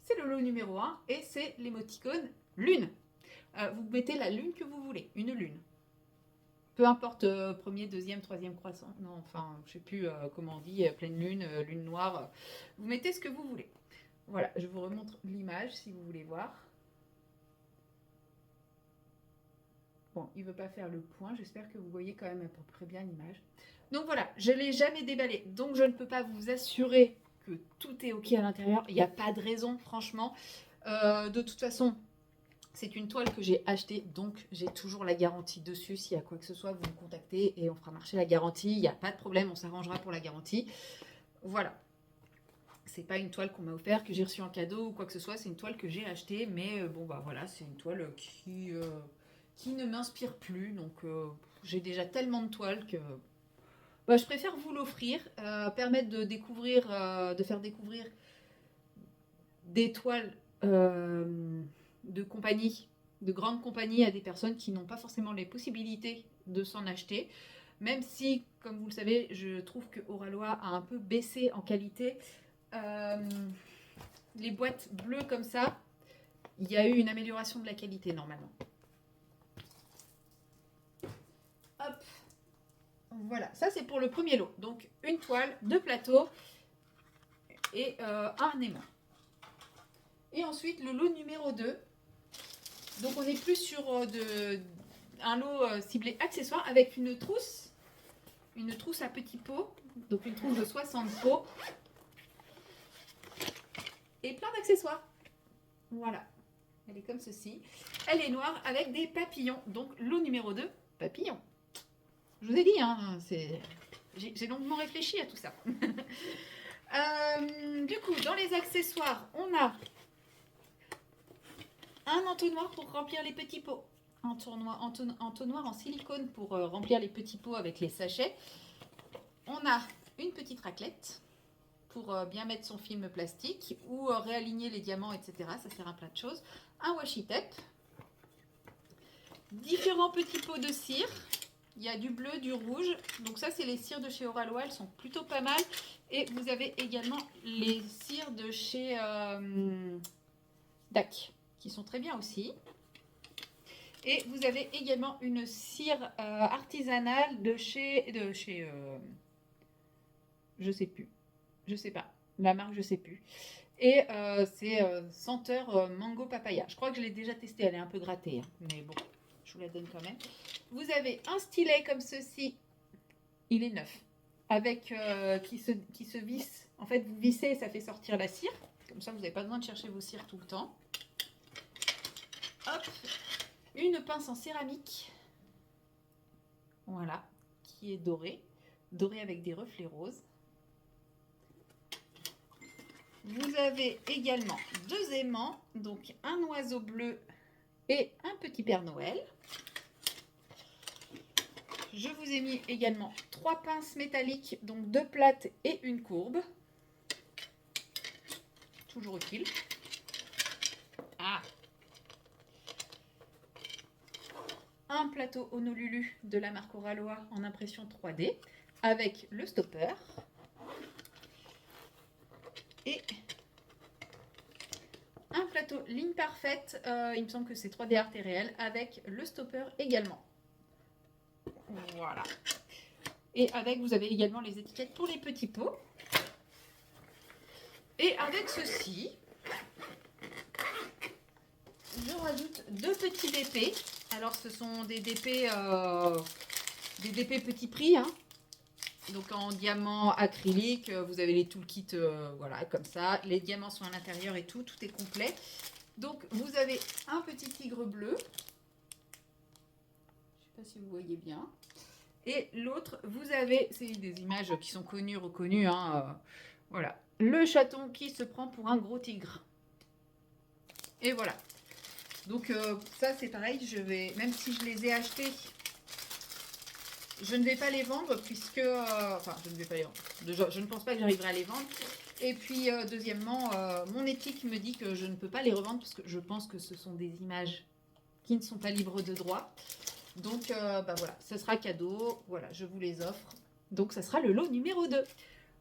c'est le lot numéro 1 et c'est l'émoticône lune. Vous mettez la lune que vous voulez, une lune. Peu importe, premier, deuxième, troisième croissant. Non, enfin, je ne sais plus comment on dit, pleine lune, lune noire. Vous mettez ce que vous voulez. Voilà, je vous remontre l'image si vous voulez voir. Bon, il ne veut pas faire le point. J'espère que vous voyez quand même à peu près bien l'image. Donc voilà, je ne l'ai jamais déballé. Donc je ne peux pas vous assurer que tout est OK à l'intérieur. Il n'y a pas de raison, franchement. De toute façon, c'est une toile que j'ai achetée, donc j'ai toujours la garantie dessus. S'il y a quoi que ce soit, vous me contactez et on fera marcher la garantie. Il n'y a pas de problème, on s'arrangera pour la garantie. Voilà. C'est pas une toile qu'on m'a offert, que j'ai reçue en cadeau ou quoi que ce soit. C'est une toile que j'ai achetée, mais bon, bah voilà, c'est une toile qui ne m'inspire plus. Donc j'ai déjà tellement de toiles que je préfère vous l'offrir, permettre de découvrir, de faire découvrir des toiles de compagnie, de grandes compagnies à des personnes qui n'ont pas forcément les possibilités de s'en acheter. Même si, comme vous le savez, je trouve que Oralois a un peu baissé en qualité. Les boîtes bleues comme ça, il y a eu une amélioration de la qualité normalement. Hop, voilà, ça c'est pour le premier lot. Donc une toile, 2 plateaux et un aimant. Et ensuite le lot numéro 2. Donc on est plus sur un lot ciblé accessoires avec une trousse à petits pots, donc une trousse de 60 pots et plein d'accessoires. Voilà, elle est comme ceci. Elle est noire avec des papillons, donc lot numéro 2, papillons. Je vous ai dit, hein, j'ai longuement réfléchi à tout ça. Du coup, dans les accessoires, on a un entonnoir pour remplir les petits pots. Entonnoir en silicone pour remplir les petits pots avec les sachets. On a une petite raclette pour bien mettre son film plastique ou réaligner les diamants, etc. Ça sert à plein de choses. Un washi tape. Différents petits pots de cire. Il y a du bleu, du rouge. Donc ça, c'est les cires de chez Oralois. Elles sont plutôt pas mal. Et vous avez également les cires de chez DAC, qui sont très bien aussi. Et vous avez également une cire artisanale de chez je sais plus. Je sais pas. La marque, je sais plus. Et c'est senteur mango papaya. Je crois que je l'ai déjà testé. Elle est un peu grattée. Hein. Mais bon, je vous la donne quand même. Vous avez un stylet comme ceci. Il est neuf. Avec qui se visse. En fait, vous vissez et ça fait sortir la cire. Comme ça, vous n'avez pas besoin de chercher vos cires tout le temps. Hop. Une pince en céramique. Voilà. Qui est dorée. Dorée avec des reflets roses. Vous avez également 2 aimants, donc un oiseau bleu et un petit Père Noël. Je vous ai mis également 3 pinces métalliques, donc 2 plates et une courbe. Toujours utile. Ah. Un plateau Honolulu de la marque Oralois en impression 3D avec le stopper. Et un plateau ligne parfaite, il me semble que c'est 3D Art et Réel, avec le stopper également. Voilà. Et avec, vous avez également les étiquettes pour les petits pots. Et avec ceci, je rajoute 2 petits DP. Alors ce sont des DP petit prix, hein. Donc en diamant acrylique, vous avez les toolkits, voilà, comme ça. Les diamants sont à l'intérieur et tout est complet. Donc vous avez un petit tigre bleu. Je ne sais pas si vous voyez bien. Et l'autre, vous avez, c'est des images qui sont connues, reconnues, hein, voilà. Le chaton qui se prend pour un gros tigre. Et voilà. Donc ça c'est pareil, même si je les ai achetés, je ne vais pas les vendre puisque, enfin je ne vais pas les vendre, déjà, je ne pense pas que j'arriverai à les vendre. Et puis deuxièmement, mon éthique me dit que je ne peux pas les revendre parce que je pense que ce sont des images qui ne sont pas libres de droit. Donc bah voilà, ce sera cadeau, voilà, je vous les offre. Donc ça sera le lot numéro 2.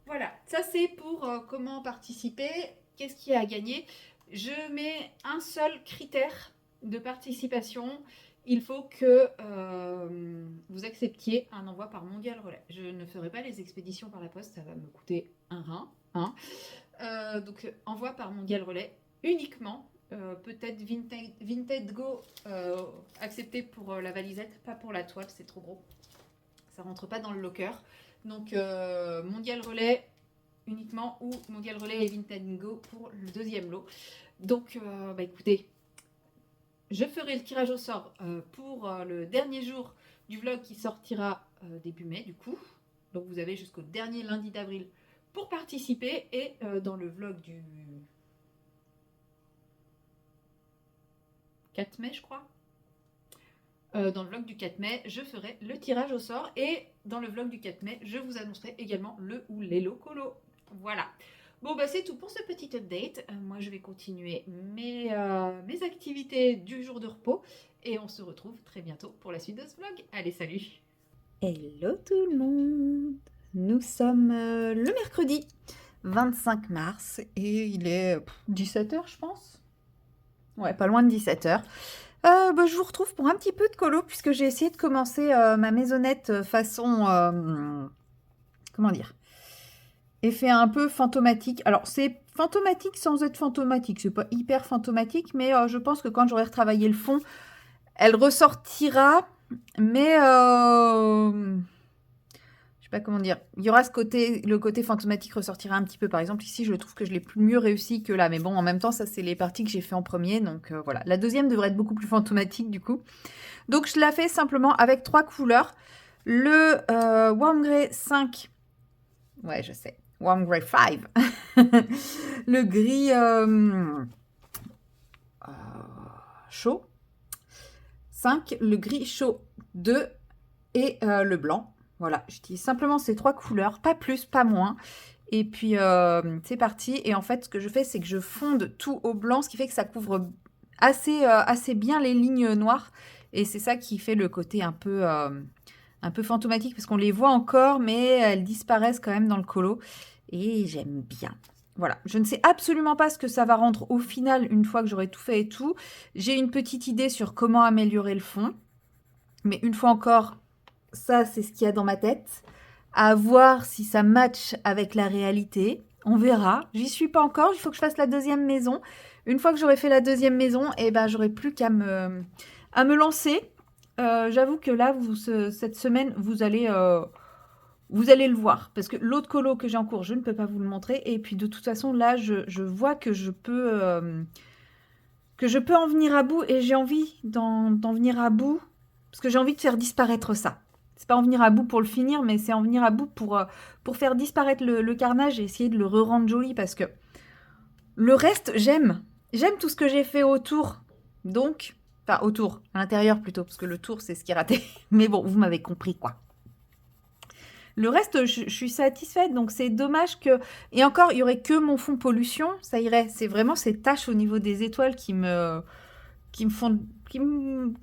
Voilà, ça c'est pour comment participer, qu'est-ce qu'il y a à gagner. Je mets un seul critère de participation. Il faut que vous acceptiez un envoi par Mondial Relais. Je ne ferai pas les expéditions par la poste, ça va me coûter un rein. Hein. Donc envoi par Mondial Relais uniquement. Peut-être Vinted Go accepté pour la valisette, pas pour la toile, c'est trop gros. Ça rentre pas dans le locker. Donc Mondial Relais uniquement ou Mondial Relais et Vinted Go pour le 2e lot. Donc bah écoutez, je ferai le tirage au sort pour le dernier jour du vlog qui sortira début mai du coup. Donc vous avez jusqu'au dernier lundi d'avril pour participer et dans le vlog du 4 mai je crois. Dans le vlog du 4 mai, je ferai le tirage au sort et dans le vlog du 4 mai, je vous annoncerai également le ou les lots colo. Voilà. Bon, bah c'est tout pour ce petit update. Moi, je vais continuer mes activités du jour de repos et on se retrouve très bientôt pour la suite de ce vlog. Allez, salut! Hello tout le monde. Nous sommes le mercredi 25 mars et il est 17h je pense. Ouais, pas loin de 17h. Je vous retrouve pour un petit peu de colo puisque j'ai essayé de commencer ma maisonnette façon... comment dire, effet un peu fantomatique. Alors, c'est fantomatique sans être fantomatique. C'est pas hyper fantomatique, mais je pense que quand j'aurai retravaillé le fond, elle ressortira. Mais je sais pas comment dire. Il y aura le côté fantomatique ressortira un petit peu. Par exemple, ici, je trouve que je l'ai plus mieux réussi que là. Mais bon, en même temps, ça, c'est les parties que j'ai fait en premier. Donc voilà. La deuxième devrait être beaucoup plus fantomatique du coup. Donc, je la fais simplement avec 3 couleurs. Le Warm Grey 5. Ouais, je sais. Warm Grey 5. Le gris chaud 5. Le gris chaud 2. Et le blanc. Voilà, j'utilise simplement ces 3 couleurs. Pas plus, pas moins. Et puis, c'est parti. Et en fait, ce que je fais, c'est que je fonde tout au blanc, ce qui fait que ça couvre assez bien les lignes noires. Et c'est ça qui fait le côté un peu fantomatique, parce qu'on les voit encore, mais elles disparaissent quand même dans le colo. Et j'aime bien. Voilà, je ne sais absolument pas ce que ça va rendre au final, une fois que j'aurai tout fait et tout. J'ai une petite idée sur comment améliorer le fond. Mais une fois encore, ça, c'est ce qu'il y a dans ma tête. À voir si ça match avec la réalité. On verra. J'y suis pas encore. Il faut que je fasse la deuxième maison. Une fois que j'aurai fait la deuxième maison, eh ben, j'aurai plus qu'à me lancer. J'avoue que là, cette semaine, vous allez le voir. Parce que l'autre colo que j'ai en cours, je ne peux pas vous le montrer. Et puis, de toute façon, là, je vois que je peux en venir à bout. Et j'ai envie d'en venir à bout. Parce que j'ai envie de faire disparaître ça. C'est pas en venir à bout pour le finir, mais c'est en venir à bout pour faire disparaître le carnage et essayer de le re-rendre joli. Parce que le reste, j'aime. J'aime tout ce que j'ai fait autour. Donc, enfin autour, à l'intérieur plutôt, parce que le tour, c'est ce qui est raté. Mais bon, vous m'avez compris, quoi. Le reste, je suis satisfaite, donc c'est dommage que... Et encore, il y aurait que mon fond pollution, ça irait. C'est vraiment ces taches au niveau des étoiles qui me font... qui me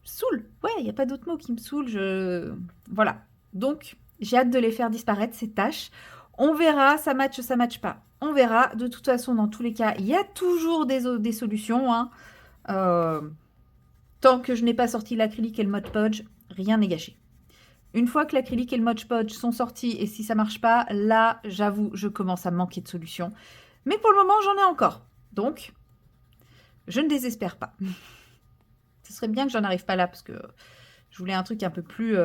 saoule. Ouais, il n'y a pas d'autre mot qui me saoule. Voilà. Donc, j'ai hâte de les faire disparaître, ces taches. On verra, ça match pas. On verra. De toute façon, dans tous les cas, il y a toujours des solutions. Hein. Tant que je n'ai pas sorti l'acrylique et le Mod Podge, rien n'est gâché. Une fois que l'acrylique et le Mod Podge sont sortis, et si ça marche pas, là, j'avoue, je commence à manquer de solutions. Mais pour le moment, j'en ai encore. Donc, je ne désespère pas. Ce serait bien que j'en arrive pas là, parce que je voulais un truc un peu plus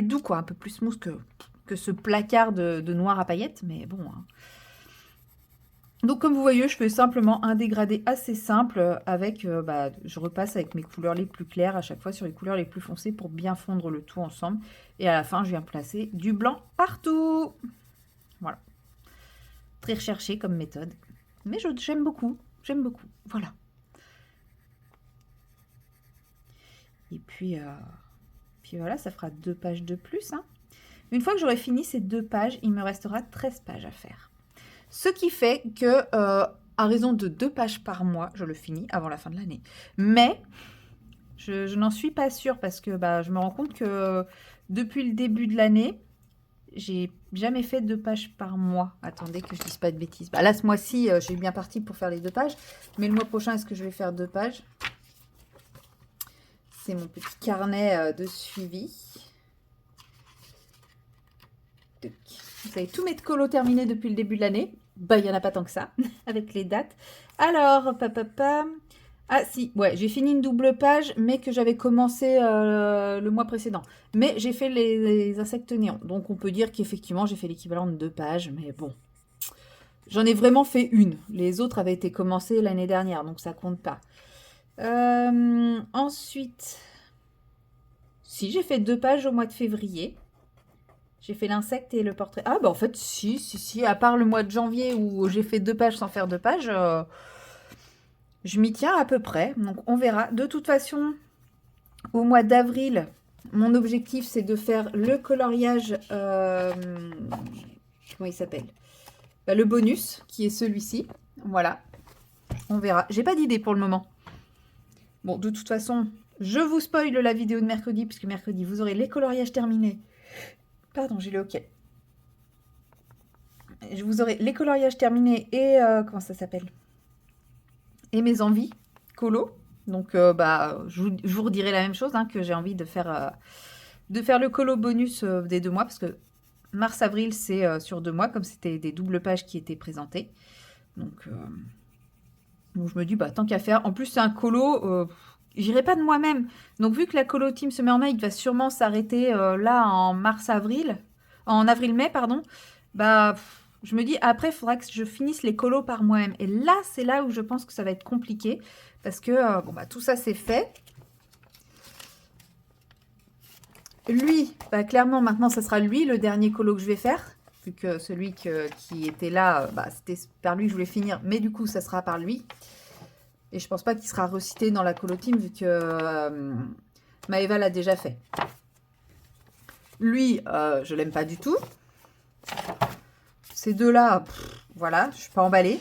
doux, quoi, un peu plus smooth que ce placard de noir à paillettes, mais bon. Hein. Donc comme vous voyez, je fais simplement un dégradé assez simple avec, je repasse avec mes couleurs les plus claires à chaque fois sur les couleurs les plus foncées pour bien fondre le tout ensemble. Et à la fin, je viens placer du blanc partout. Voilà. Très recherché comme méthode. Mais j'aime beaucoup, voilà. Et puis voilà, ça fera 2 pages de plus. Hein. Une fois que j'aurai fini ces 2 pages, il me restera 13 pages à faire. Ce qui fait que, à raison de 2 pages par mois, je le finis avant la fin de l'année. Mais je n'en suis pas sûre parce que je me rends compte que depuis le début de l'année, j'ai jamais fait 2 pages par mois. Attendez que je dise pas de bêtises. Là, ce mois-ci, j'ai bien parti pour faire les 2 pages. Mais le mois prochain, est-ce que je vais faire 2 pages? C'est mon petit carnet de suivi. Vous savez, tous mes colos terminés depuis le début de l'année. Il n'y en a pas tant que ça, avec les dates. Alors, ah si, ouais, j'ai fini une double page, mais que j'avais commencé le mois précédent. Mais j'ai fait les insectes néons. Donc, on peut dire qu'effectivement, j'ai fait l'équivalent de 2 pages. Mais bon, j'en ai vraiment fait une. Les autres avaient été commencées l'année dernière, donc ça compte pas. Ensuite, si, j'ai fait 2 pages au mois de février. J'ai fait l'insecte et le portrait. Ah, en fait, si. À part le mois de janvier où j'ai fait 2 pages sans faire 2 pages, je m'y tiens à peu près. Donc, on verra. De toute façon, au mois d'avril, mon objectif, c'est de faire le coloriage... comment il s'appelle? le bonus, qui est celui-ci. Voilà, on verra. J'ai pas d'idée pour le moment. Bon, de toute façon, je vous spoil la vidéo de mercredi, puisque mercredi, vous aurez les coloriages terminés. Pardon, j'ai le hockey. Je vous aurai les coloriages terminés et... comment ça s'appelle? Et mes envies, colo. Donc, je vous redirai la même chose, hein, que j'ai envie de faire le colo bonus des 2 mois, parce que mars-avril, c'est sur 2 mois, comme c'était des doubles pages qui étaient présentées. Donc je me dis, tant qu'à faire. En plus, c'est un colo, j'irai pas de moi-même. Donc, vu que la colo Team Summer Night va sûrement s'arrêter là en avril-mai, pardon, je me dis, après, il faudra que je finisse les colos par moi-même. Et là, c'est là où je pense que ça va être compliqué. Parce que, tout ça, c'est fait. Lui, clairement, maintenant, ça sera lui, le dernier colo que je vais faire. Vu que celui qui était là, c'était par lui que je voulais finir. Mais du coup, ça sera par lui. Et je pense pas qu'il sera recité dans la colo team, vu que Maëva l'a déjà fait. Lui, je l'aime pas du tout. Ces deux-là, voilà, je suis pas emballée.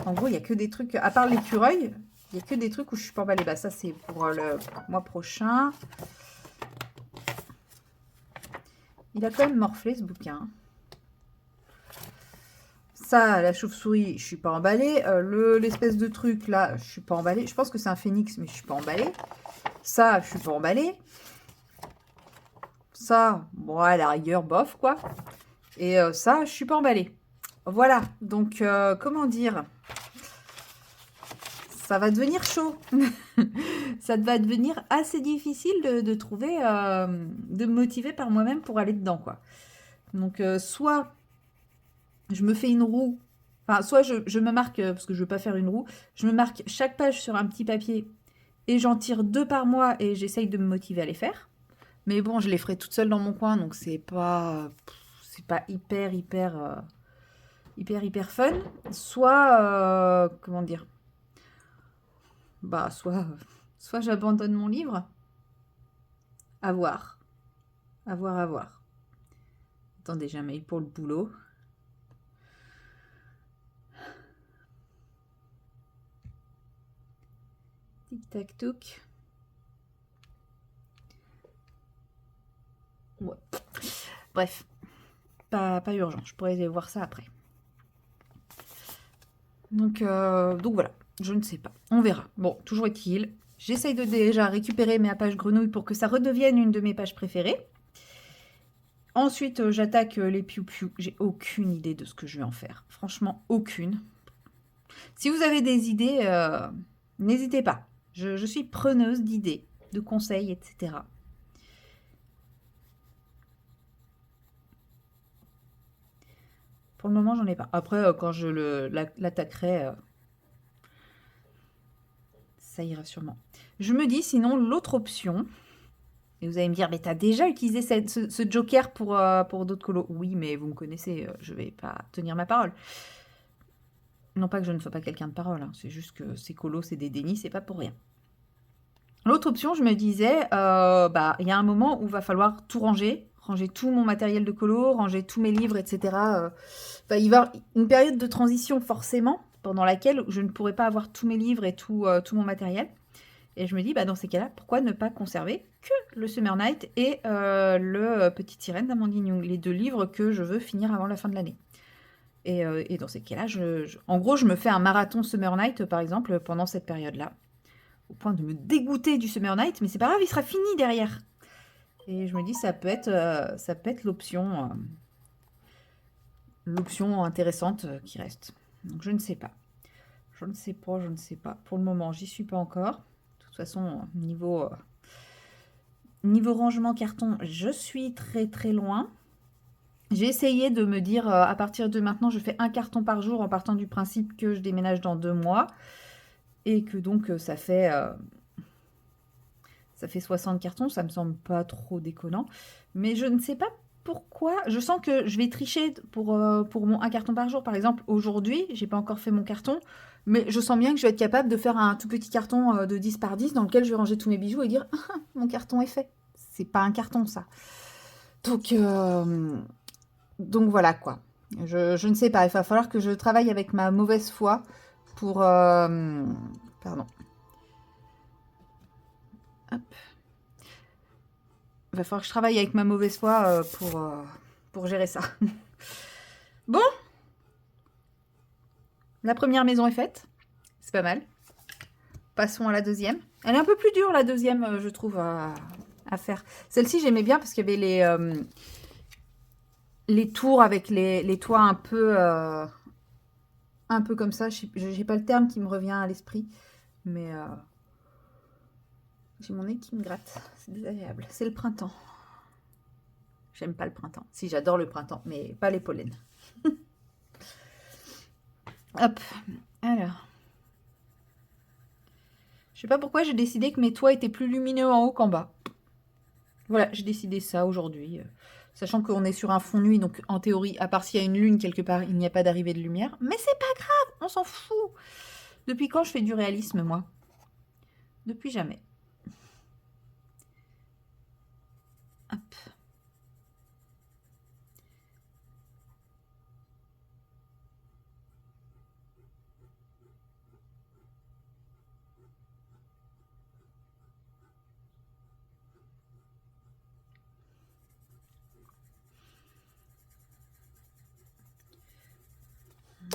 En gros, il n'y a que des trucs, à part l'écureuil, il n'y a que des trucs où je suis pas emballée. Ça, c'est pour le mois prochain. Il a quand même morflé, ce bouquin. Ça, la chauve-souris, je suis pas emballée. L'espèce de truc, là, je suis pas emballée. Je pense que c'est un phénix, mais je suis pas emballée. Ça, je suis pas emballée. Ça, bon, à la rigueur, bof, quoi. Et ça, je suis pas emballée. Voilà, donc, comment dire? Ça va devenir chaud. Ça va devenir assez difficile de trouver, de me motiver par moi-même pour aller dedans, quoi. Donc, soit je me fais une roue, enfin, soit je me marque, parce que je ne veux pas faire une roue, je me marque chaque page sur un petit papier et j'en tire 2 par mois et j'essaye de me motiver à les faire. Mais bon, je les ferai toute seule dans mon coin, donc c'est pas hyper fun. Soit, comment dire, soit j'abandonne mon livre. À voir. À voir, à voir. Attendez, j'ai un mail pour le boulot. Tic tac touc. Ouais. Bref, pas urgent. Je pourrais aller voir ça après. Donc voilà, je ne sais pas. On verra. Bon, toujours est-il. J'essaye de déjà récupérer mes pages grenouilles pour que ça redevienne une de mes pages préférées. Ensuite, j'attaque les piou-piou. J'ai aucune idée de ce que je vais en faire. Franchement, aucune. Si vous avez des idées, n'hésitez pas. Je suis preneuse d'idées, de conseils, etc. Pour le moment, j'en ai pas. Après, quand je l'attaquerai, ça ira sûrement. Je me dis, sinon, l'autre option... Et vous allez me dire, mais t'as déjà utilisé ce joker pour d'autres colos. Oui, mais vous me connaissez, je vais pas tenir ma parole. Non pas que je ne sois pas quelqu'un de parole, hein, c'est juste que ces colos, c'est des dénis, c'est pas pour rien. L'autre option, je me disais, il y a un moment où il va falloir tout ranger tout mon matériel de colo, ranger tous mes livres, etc. Il va y avoir une période de transition forcément, pendant laquelle je ne pourrai pas avoir tous mes livres et tout mon matériel. Et je me dis, dans ces cas-là, pourquoi ne pas conserver que le Summer Night et le Petite Sirène d'Amandine Young, les 2 livres que je veux finir avant la fin de l'année. Et dans ces cas-là, en gros, je me fais un marathon Summer Night, par exemple, pendant cette période-là, au point de me dégoûter du Summer Night, mais c'est pas grave, il sera fini derrière. Et je me dis, ça peut être l'option intéressante qui reste. Donc je ne sais pas. Je ne sais pas. Pour le moment, j'y suis pas encore. De toute façon, niveau rangement carton, je suis très très loin. J'ai essayé de me dire, à partir de maintenant, je fais un carton par jour en partant du principe que je déménage dans 2 mois. Et que donc, ça fait 60 cartons. Ça me semble pas trop déconnant. Mais je ne sais pas pourquoi. Je sens que je vais tricher pour mon 1 carton par jour. Par exemple, aujourd'hui, j'ai pas encore fait mon carton. Mais je sens bien que je vais être capable de faire un tout petit carton de 10 par 10 dans lequel je vais ranger tous mes bijoux et dire ah, mon carton est fait. C'est pas un carton, ça. Donc voilà, quoi. Je ne sais pas, il va falloir que je travaille avec ma mauvaise foi pour... pardon. Hop. Il va falloir que je travaille avec ma mauvaise foi pour gérer ça. Bon. La première maison est faite. C'est pas mal. Passons à la deuxième. Elle est un peu plus dure, la deuxième, je trouve, à faire. Celle-ci, j'aimais bien parce qu'il y avait les tours avec les toits un peu comme ça. J'ai pas le terme qui me revient à l'esprit. Mais j'ai mon nez qui me gratte. C'est désagréable. C'est le printemps. J'aime pas le printemps. Si, j'adore le printemps, mais pas les pollens. Hop. Alors. Je sais pas pourquoi j'ai décidé que mes toits étaient plus lumineux en haut qu'en bas. Voilà, j'ai décidé ça aujourd'hui. Sachant qu'on est sur un fond nuit, donc en théorie, à part s'il y a une lune quelque part, il n'y a pas d'arrivée de lumière. Mais c'est pas grave, on s'en fout. Depuis quand je fais du réalisme, moi? Depuis jamais. Hop.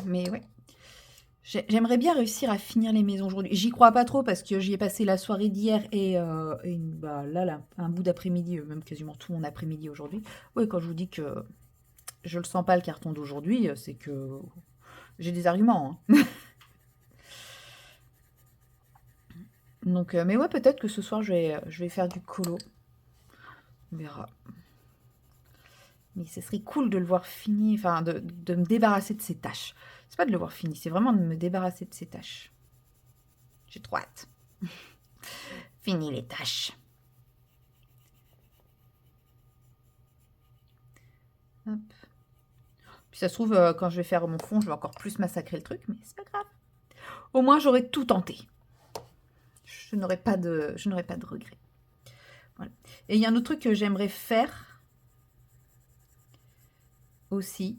Mais ouais. J'aimerais bien réussir à finir les maisons aujourd'hui. J'y crois pas trop parce que j'y ai passé la soirée d'hier et bah, là, un bout d'après-midi, même quasiment tout mon après-midi aujourd'hui. Oui, quand je vous dis que je le sens pas le carton d'aujourd'hui, c'est que j'ai des arguments. Hein. Donc, mais ouais, peut-être que ce soir je vais faire du colo. On verra. Mais ce serait cool de le voir fini, enfin de me débarrasser de ces tâches. C'est pas de le voir fini, c'est vraiment de me débarrasser de ces tâches. J'ai trop hâte. Fini les tâches. Hop. Puis ça se trouve, quand je vais faire mon fond, je vais encore plus massacrer le truc, mais c'est pas grave. Au moins, j'aurai tout tenté. Je n'aurai pas de regrets. Voilà. Et il y a un autre truc que j'aimerais faire aussi,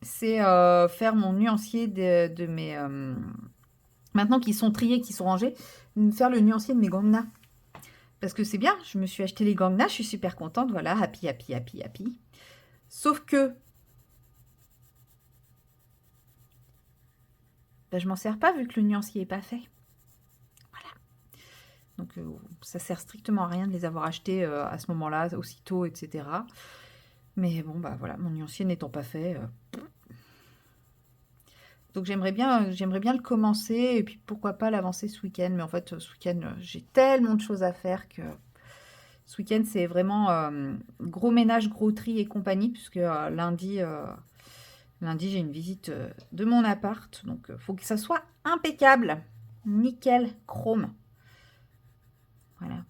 c'est faire mon nuancier de mes... maintenant qu'ils sont triés, qu'ils sont rangés, faire le nuancier de mes gangnam. Parce que c'est bien, je me suis acheté les gangnam, je suis super contente, voilà, happy, happy, happy, happy. Sauf que ben, je m'en sers pas vu que le nuancier n'est pas fait. Voilà. Donc ça sert strictement à rien de les avoir achetés à ce moment-là, aussitôt, etc. Mais bon, bah voilà, mon nuancier n'étant pas fait... Donc j'aimerais bien le commencer et puis pourquoi pas l'avancer ce week-end. Mais en fait, ce week-end, j'ai tellement de choses à faire que ce week-end, c'est vraiment gros ménage, gros tri et compagnie. Puisque lundi, j'ai une visite de mon appart. Donc il faut que ça soit impeccable. Nickel, chrome. Voilà.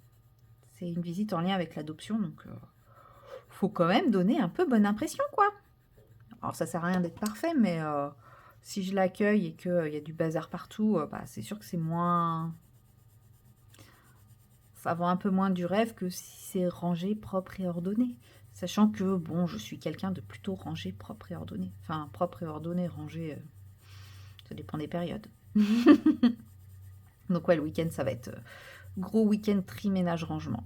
C'est une visite en lien avec l'adoption. Donc faut quand même donner un peu bonne impression, quoi. Alors ça sert à rien d'être parfait, mais... si je l'accueille et qu'il y a du bazar partout, bah, c'est sûr que c'est moins... ça vend un peu moins du rêve que si c'est rangé, propre et ordonné. Sachant que, bon, je suis quelqu'un de plutôt rangé, propre et ordonné. Enfin, propre et ordonné, rangé, ça dépend des périodes. Donc ouais, le week-end, ça va être gros week-end tri, ménage, rangement.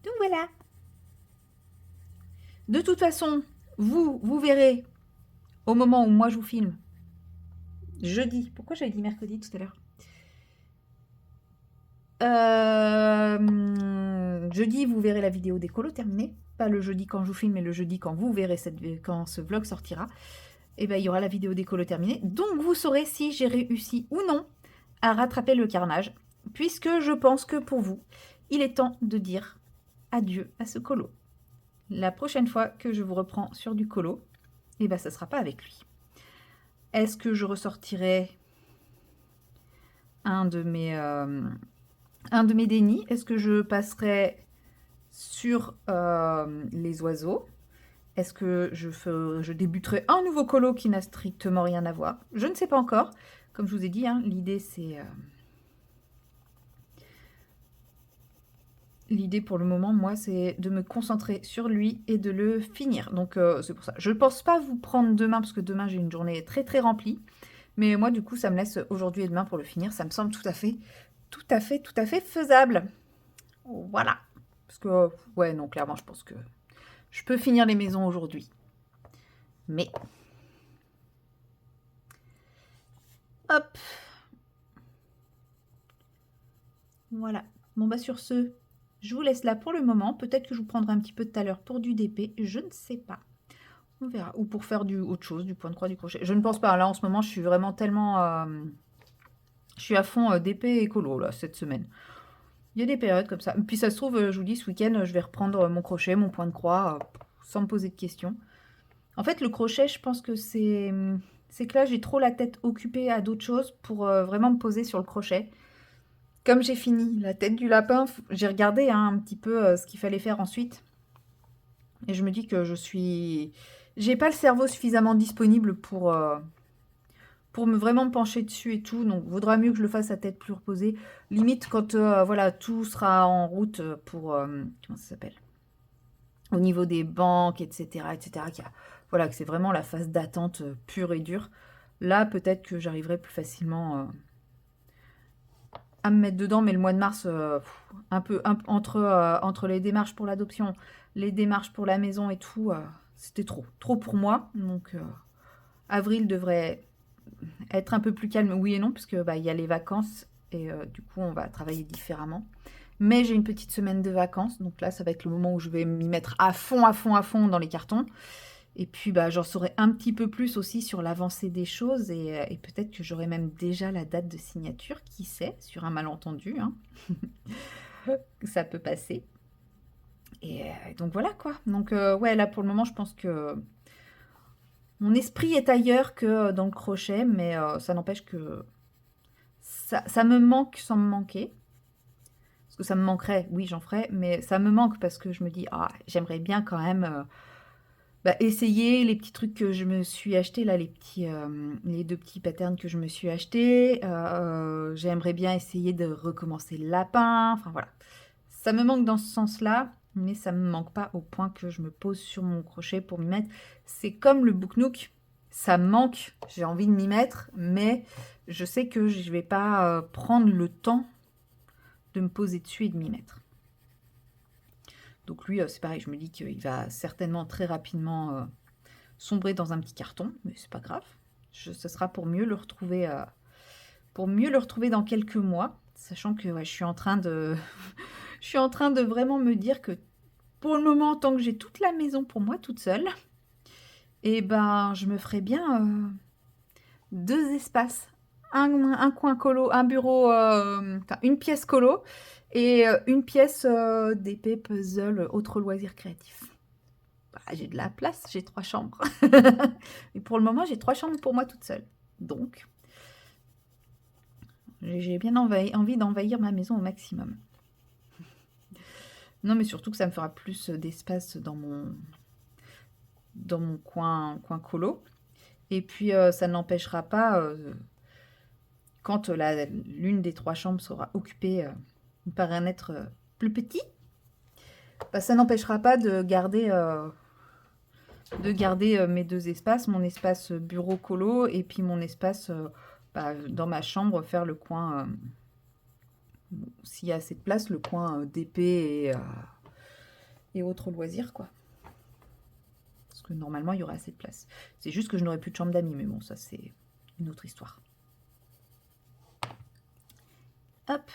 Donc voilà. De toute façon, vous verrez... au moment où moi je vous filme, jeudi, pourquoi j'avais dit mercredi tout à l'heure? Jeudi, vous verrez la vidéo des colos terminée. Pas le jeudi quand je vous filme, mais le jeudi quand vous verrez quand ce vlog sortira. Et ben il y aura la vidéo des colos terminée. Donc vous saurez si j'ai réussi ou non à rattraper le carnage. Puisque je pense que pour vous, il est temps de dire adieu à ce colo. La prochaine fois que je vous reprends sur du colo, et ben ça sera pas avec lui. Est-ce que je ressortirai un de mes dénis? Est-ce que je passerai sur les oiseaux? Est-ce que je débuterai un nouveau colo qui n'a strictement rien à voir? Je ne sais pas encore. Comme je vous ai dit, hein, l'idée l'idée pour le moment, moi, c'est de me concentrer sur lui et de le finir. Donc, c'est pour ça. Je ne pense pas vous prendre demain, parce que demain, j'ai une journée très, très remplie. Mais moi, du coup, ça me laisse aujourd'hui et demain pour le finir. Ça me semble tout à fait faisable. Voilà. Parce que, ouais, non, clairement, je pense que je peux finir les maisons aujourd'hui. Mais, hop. Voilà. Bon, bah, sur ce, je vous laisse là pour le moment. Peut-être que je vous prendrai un petit peu tout à l'heure pour du DP. Je ne sais pas. On verra. Ou pour faire autre chose, du point de croix, du crochet. Je ne pense pas. Là, en ce moment, je suis vraiment tellement... je suis à fond DP écolo, là, cette semaine. Il y a des périodes comme ça. Puis ça se trouve, je vous dis, ce week-end, je vais reprendre mon crochet, mon point de croix, sans me poser de questions. En fait, le crochet, je pense que c'est que là, j'ai trop la tête occupée à d'autres choses pour vraiment me poser sur le crochet. Comme j'ai fini la tête du lapin, j'ai regardé hein, un petit peu ce qu'il fallait faire ensuite. Et je me dis que j'ai pas le cerveau suffisamment disponible pour me vraiment pencher dessus et tout. Donc, vaudra mieux que je le fasse à tête plus reposée. Limite, quand voilà, tout sera en route pour... comment ça s'appelle? Au niveau des banques, etc. etc. Voilà, que c'est vraiment la phase d'attente pure et dure. Là, peut-être que j'arriverai plus facilement à me mettre dedans. Mais le mois de mars, entre les démarches pour l'adoption, les démarches pour la maison et tout, c'était trop. Trop pour moi. Donc, avril devrait être un peu plus calme, oui et non, puisque bah, y a les vacances et du coup on va travailler différemment. Mais j'ai une petite semaine de vacances, donc là ça va être le moment où je vais m'y mettre à fond dans les cartons. Et puis bah, j'en saurai un petit peu plus aussi sur l'avancée des choses et peut-être que j'aurai même déjà la date de signature, qui sait, sur un malentendu. Hein. Ça peut passer. Et donc voilà quoi. Donc ouais, là pour le moment je pense que mon esprit est ailleurs que dans le crochet, mais ça n'empêche que ça me manque sans me manquer. Parce que ça me manquerait, oui, j'en ferais, mais ça me manque parce que je me dis, ah, j'aimerais bien quand même bah, essayer les petits trucs que je me suis acheté là, les 2 petits patterns que je me suis achetés. J'aimerais bien essayer de recommencer le lapin. Enfin voilà. Ça me manque dans ce sens-là, mais ça me manque pas au point que je me pose sur mon crochet pour m'y mettre. C'est comme le Book Nook. Ça me manque, j'ai envie de m'y mettre, mais je sais que je vais pas prendre le temps de me poser dessus et de m'y mettre. Donc lui, c'est pareil, je me dis qu'il va certainement très rapidement sombrer dans un petit carton, mais c'est pas grave. Ce sera pour mieux le retrouver, dans quelques mois, sachant que ouais, je suis en train de, je suis en train de vraiment me dire que pour le moment, tant que j'ai toute la maison pour moi toute seule, et ben je me ferais bien 2 espaces, un coin colo, un bureau, une pièce colo et une pièce d'épée, puzzle, autres loisirs créatifs. Bah, j'ai de la place, j'ai 3 chambres. Et pour le moment, j'ai 3 chambres pour moi toute seule. Donc, j'ai bien envie d'envahir ma maison au maximum. Non, mais surtout que ça me fera plus d'espace dans mon coin colo. Et puis, ça n'empêchera pas, quand l'une des 3 chambres sera occupée par un être plus petit, bah, ça n'empêchera pas de garder mes 2 espaces, mon espace bureau colo et puis mon espace bah, dans ma chambre, faire le coin, s'il y a assez de place, le coin d'épée et autres loisirs, quoi. Parce que normalement, il y aura assez de place. C'est juste que je n'aurai plus de chambre d'amis, mais bon, ça, c'est une autre histoire. Hop.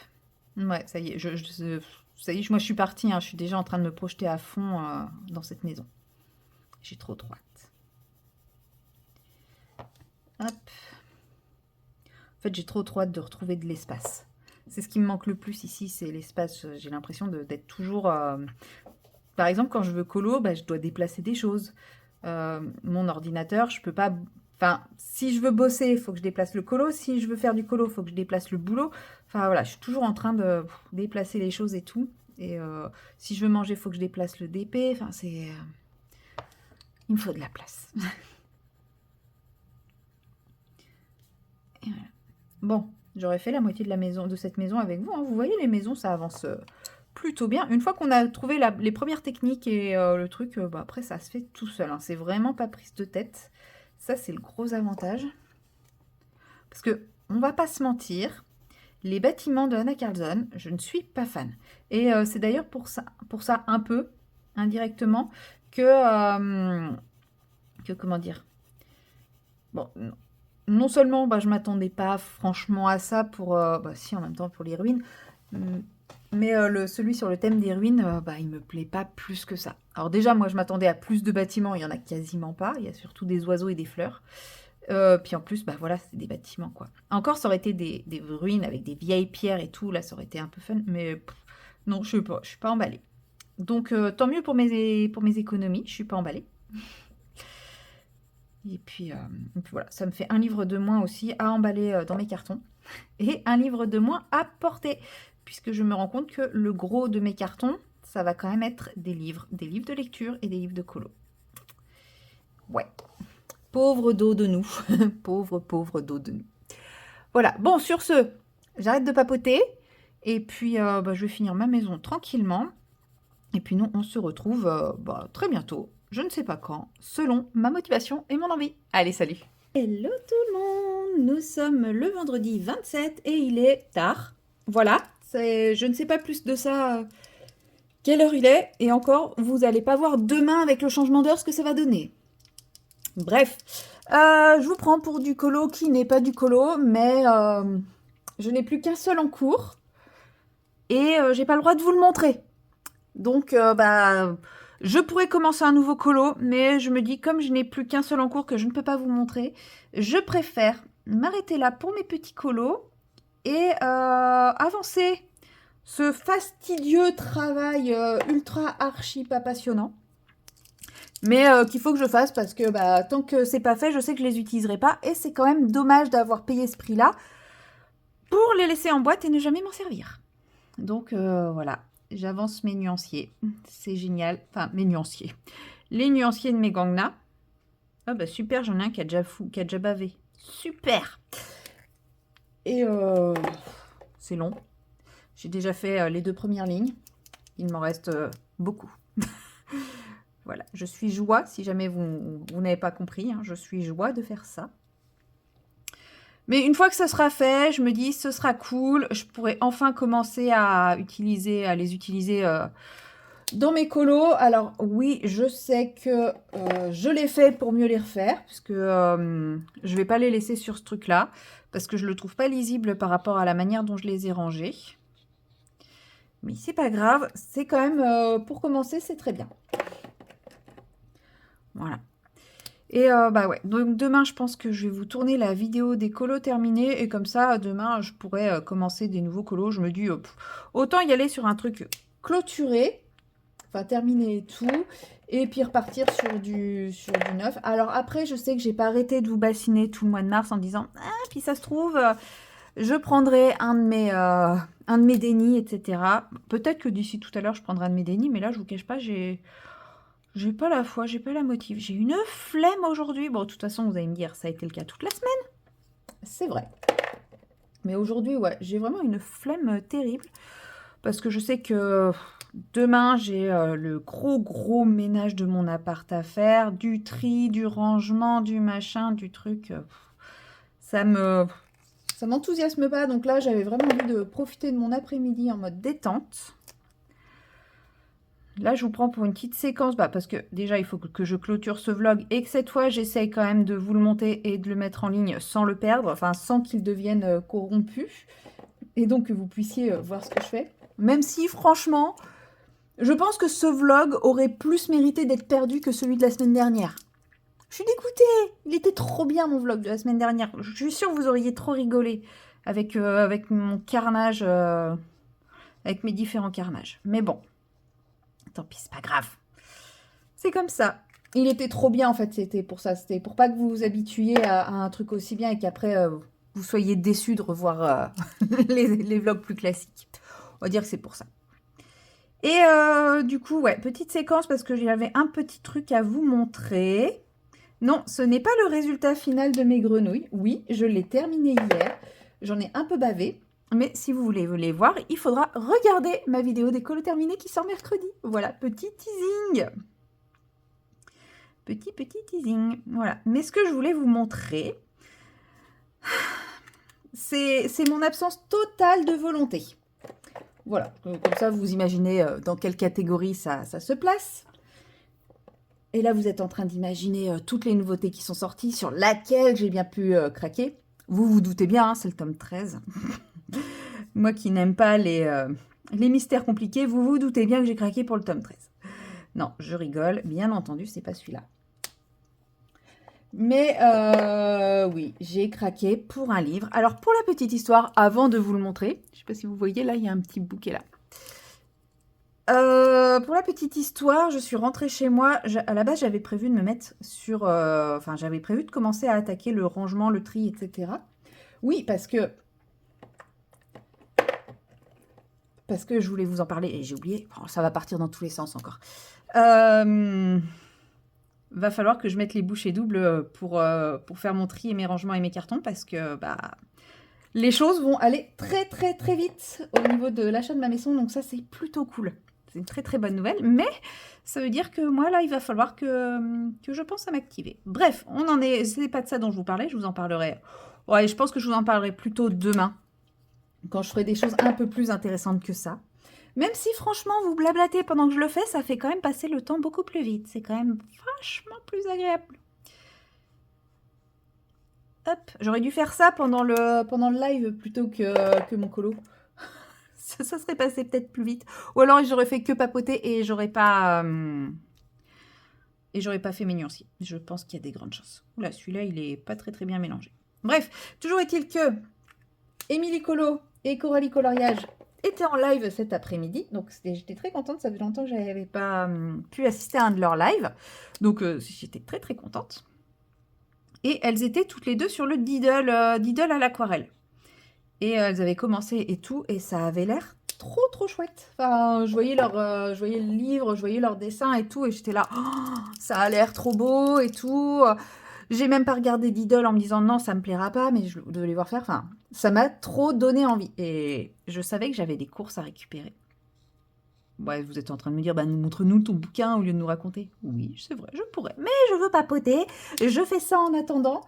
Ouais, ça y est, ça y est, moi je suis partie, hein, je suis déjà en train de me projeter à fond dans cette maison. J'ai trop hâte. Hop. En fait, j'ai trop hâte de retrouver de l'espace. C'est ce qui me manque le plus ici, c'est l'espace. J'ai l'impression d'être toujours... Par exemple, quand je veux colo, bah, je dois déplacer des choses. Mon ordinateur, je peux pas... Enfin, si je veux bosser, il faut que je déplace le colo. Si je veux faire du colo, il faut que je déplace le boulot. Enfin, voilà, je suis toujours en train de déplacer les choses et tout. Et si je veux manger, il faut que je déplace le DP. Enfin, c'est... il me faut de la place. Et voilà. Bon, j'aurais fait la moitié de cette maison avec vous. Hein. Vous voyez, les maisons, ça avance plutôt bien. Une fois qu'on a trouvé les premières techniques et le truc, bah, après ça se fait tout seul. Hein. C'est vraiment pas prise de tête. Ça, c'est le gros avantage. Parce que, on va pas se mentir, les bâtiments de Anna Carlson, je ne suis pas fan. Et c'est d'ailleurs pour ça un peu, indirectement, que comment dire. Bon, non seulement bah, je m'attendais pas franchement à ça pour, bah, si en même temps pour les ruines, mais celui sur le thème des ruines, bah, il me plaît pas plus que ça. Alors déjà, moi je m'attendais à plus de bâtiments, il y en a quasiment pas, il y a surtout des oiseaux et des fleurs. Puis en plus, bah voilà, c'est des bâtiments quoi. Encore, ça aurait été des ruines avec des vieilles pierres et tout, là ça aurait été un peu fun, mais non, je suis pas emballée. Donc tant mieux pour mes économies, je suis pas emballée. Et puis voilà, ça me fait un livre de moins aussi à emballer dans mes cartons et un livre de moins à porter, puisque je me rends compte que le gros de mes cartons, ça va quand même être des livres de lecture et des livres de colo. Ouais. Pauvre dos de nous. pauvre dos de nous. Voilà. Bon, sur ce, j'arrête de papoter. Et puis, bah, je vais finir ma maison tranquillement. Et puis, nous, on se retrouve bah, très bientôt. Je ne sais pas quand, selon ma motivation et mon envie. Allez, salut. Hello tout le monde. Nous sommes le vendredi 27 et il est tard. Voilà. Je ne sais pas plus de ça. Quelle heure il est. Et encore, vous n'allez pas voir demain avec le changement d'heure ce que ça va donner. Bref, je vous prends pour du colo qui n'est pas du colo, mais je n'ai plus qu'un seul en cours et j'ai pas le droit de vous le montrer. Donc, bah, je pourrais commencer un nouveau colo, mais je me dis, comme je n'ai plus qu'un seul en cours que je ne peux pas vous montrer, je préfère m'arrêter là pour mes petits colos et avancer ce fastidieux travail ultra archi pas passionnant. Mais qu'il faut que je fasse parce que bah, tant que c'est pas fait, je sais que je les utiliserai pas. Et c'est quand même dommage d'avoir payé ce prix-là pour les laisser en boîte et ne jamais m'en servir. Donc voilà, j'avance mes nuanciers. C'est génial. Enfin, mes nuanciers. Les nuanciers de mes Gangna. Ah bah super, j'en ai un qui a déjà bavé. Super. Et c'est long. J'ai déjà fait les 2 premières lignes. Il m'en reste beaucoup. Voilà, je suis joie, si jamais vous n'avez pas compris, hein, je suis joie de faire ça. Mais une fois que ça sera fait, je me dis, ce sera cool, je pourrai enfin commencer à les utiliser dans mes colos. Alors oui, je sais que je l'ai fait pour mieux les refaire, puisque je ne vais pas les laisser sur ce truc-là, parce que je ne le trouve pas lisible par rapport à la manière dont je les ai rangés. Mais c'est pas grave, c'est quand même, pour commencer, c'est très bien. Voilà. Et bah ouais, donc demain, je pense que je vais vous tourner la vidéo des colos terminés. Et comme ça, demain, je pourrais commencer des nouveaux colos. Je me dis, autant y aller sur un truc clôturé, enfin terminé et tout. Et puis repartir sur du neuf. Alors après, je sais que j'ai pas arrêté de vous bassiner tout le mois de mars en disant, ah, puis ça se trouve, je prendrai un de mes dénis, etc. Peut-être que d'ici tout à l'heure, je prendrai un de mes dénis. Mais là, je vous cache pas, j'ai pas la foi, j'ai pas la motive. J'ai une flemme aujourd'hui. Bon, de toute façon, vous allez me dire, ça a été le cas toute la semaine. C'est vrai. Mais aujourd'hui, ouais, j'ai vraiment une flemme terrible. Parce que je sais que demain, j'ai le gros ménage de mon appart à faire. Du tri, du rangement, du machin, du truc. Ça m'enthousiasme pas. Donc là, j'avais vraiment envie de profiter de mon après-midi en mode détente. Là, je vous prends pour une petite séquence, parce que déjà, il faut que je clôture ce vlog et que cette fois, j'essaye quand même de vous le monter et de le mettre en ligne sans le perdre, enfin, sans qu'il devienne corrompu. Et donc, que vous puissiez voir ce que je fais. Même si, franchement, je pense que ce vlog aurait plus mérité d'être perdu que celui de la semaine dernière. Je suis dégoûtée. Il était trop bien, mon vlog de la semaine dernière. Je suis sûre que vous auriez trop rigolé avec mon carnage, avec mes différents carnages. Mais bon. Tant pis, c'est pas grave. C'est comme ça. Il était trop bien, en fait, c'était pour ça. C'était pour pas que vous vous habituiez à un truc aussi bien et qu'après, vous soyez déçus de revoir les vlogs plus classiques. On va dire que c'est pour ça. Et du coup, ouais, petite séquence parce que j'avais un petit truc à vous montrer. Non, ce n'est pas le résultat final de mes grenouilles. Oui, je l'ai terminé hier. J'en ai un peu bavé. Mais si vous voulez les voir, il faudra regarder ma vidéo des colos terminés qui sort mercredi. Voilà, petit teasing. Petit teasing. Voilà. Mais ce que je voulais vous montrer, c'est mon absence totale de volonté. Voilà. Comme ça, vous imaginez dans quelle catégorie ça se place. Et là, vous êtes en train d'imaginer toutes les nouveautés qui sont sorties, sur laquelle j'ai bien pu craquer. Vous vous doutez bien, hein, c'est le tome 13. Moi qui n'aime pas les mystères compliqués, vous vous doutez bien que j'ai craqué pour le tome 13. Non, je rigole, bien entendu, c'est pas celui-là. Mais oui, j'ai craqué pour un livre. Alors, pour la petite histoire, avant de vous le montrer, je ne sais pas si vous voyez, là, il y a un petit bouquet là. Pour la petite histoire, je suis rentrée chez moi. À la base, j'avais prévu de me mettre sur... Enfin, j'avais prévu de commencer à attaquer le rangement, le tri, etc. Oui, parce que je voulais vous en parler et j'ai oublié. Oh, ça va partir dans tous les sens encore. Va falloir que je mette les bouchées doubles pour faire mon tri et mes rangements et mes cartons parce que les choses vont aller très très très vite au niveau de l'achat de ma maison. Donc ça, c'est plutôt cool. C'est une très très bonne nouvelle. Mais ça veut dire que moi, là, il va falloir que je pense à m'activer. Bref, on en est... C'est pas de ça dont je vous parlais. Je vous en parlerai... Ouais, je pense que je vous en parlerai plutôt demain. Quand je ferai des choses un peu plus intéressantes que ça. Même si, franchement, vous blablatez pendant que je le fais, ça fait quand même passer le temps beaucoup plus vite. C'est quand même vachement plus agréable. Hop, j'aurais dû faire ça pendant le live plutôt que mon colo. Ça serait passé peut-être plus vite. Ou alors, j'aurais fait que papoter et j'aurais pas fait mes nuanciers. Je pense qu'il y a des grandes chances. Oula, celui-là, il est pas très très bien mélangé. Bref, toujours est-il que Émilie Colo et Coralie Coloriage étaient en live cet après-midi. Donc, j'étais très contente. Ça fait longtemps que je n'avais pas pu assister à un de leurs lives. Donc, j'étais très, très contente. Et elles étaient toutes les deux sur le Diddle à l'aquarelle. Et elles avaient commencé et tout. Et ça avait l'air trop, trop chouette. Enfin, je voyais le livre, je voyais leurs dessins et tout. Et j'étais là, oh, ça a l'air trop beau et tout. J'ai même pas regardé Diddle en me disant non, ça me plaira pas, mais je devais les voir faire. Enfin, ça m'a trop donné envie. Et je savais que j'avais des courses à récupérer. Ouais, vous êtes en train de me dire, montre-nous ton bouquin au lieu de nous raconter. Oui, c'est vrai, je pourrais. Mais je veux papoter. Je fais ça en attendant.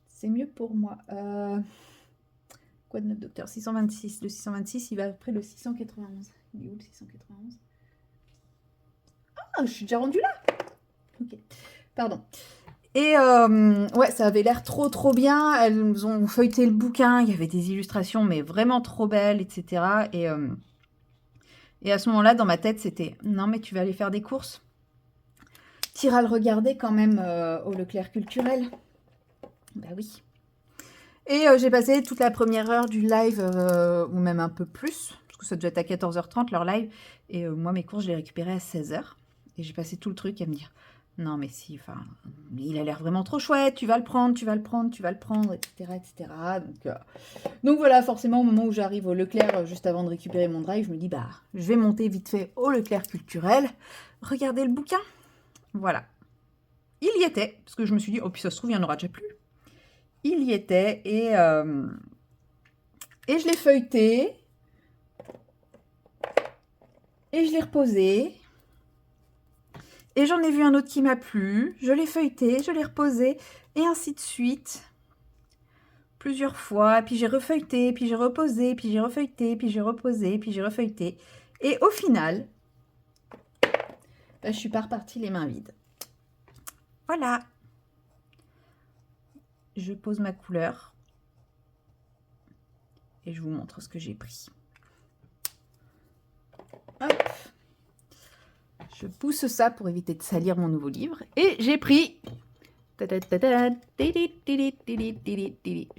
C'est mieux pour moi. Quoi de neuf, docteur? 626. Le 626, il va après le 691. Il est où le 691? Ah, je suis déjà rendue là. Ok, pardon. Et ouais, ça avait l'air trop trop bien. Elles ont feuilleté le bouquin, il y avait des illustrations, mais vraiment trop belles, etc. Et à ce moment-là, dans ma tête, c'était « Non, mais tu vas aller faire des courses. T'iras le regarder quand même au Leclerc Culturel. » Bah oui. Et j'ai passé toute la première heure du live, ou même un peu plus, parce que ça devait être à 14h30 leur live. Et moi, mes courses, je les récupérais à 16h. Et j'ai passé tout le truc à me dire « Non, mais si, enfin, il a l'air vraiment trop chouette, tu vas le prendre, etc. etc. » Donc voilà, forcément, au moment où j'arrive au Leclerc, juste avant de récupérer mon drive, je me dis, je vais monter vite fait au Leclerc Culturel, regarder le bouquin. Voilà. Il y était, parce que je me suis dit, oh, puis ça se trouve, il n'y en aura déjà plus. Il y était, et je l'ai feuilleté, et je l'ai reposé, et j'en ai vu un autre qui m'a plu, je l'ai feuilleté, je l'ai reposé, et ainsi de suite. Plusieurs fois, puis j'ai refeuilleté, puis j'ai reposé, puis j'ai refeuilleté, puis j'ai reposé, puis j'ai refeuilleté. Et au final, je suis pas repartie les mains vides. Voilà. Je pose ma couleur. Et je vous montre ce que j'ai pris. Hop. Je pousse ça pour éviter de salir mon nouveau livre. Et j'ai pris... Je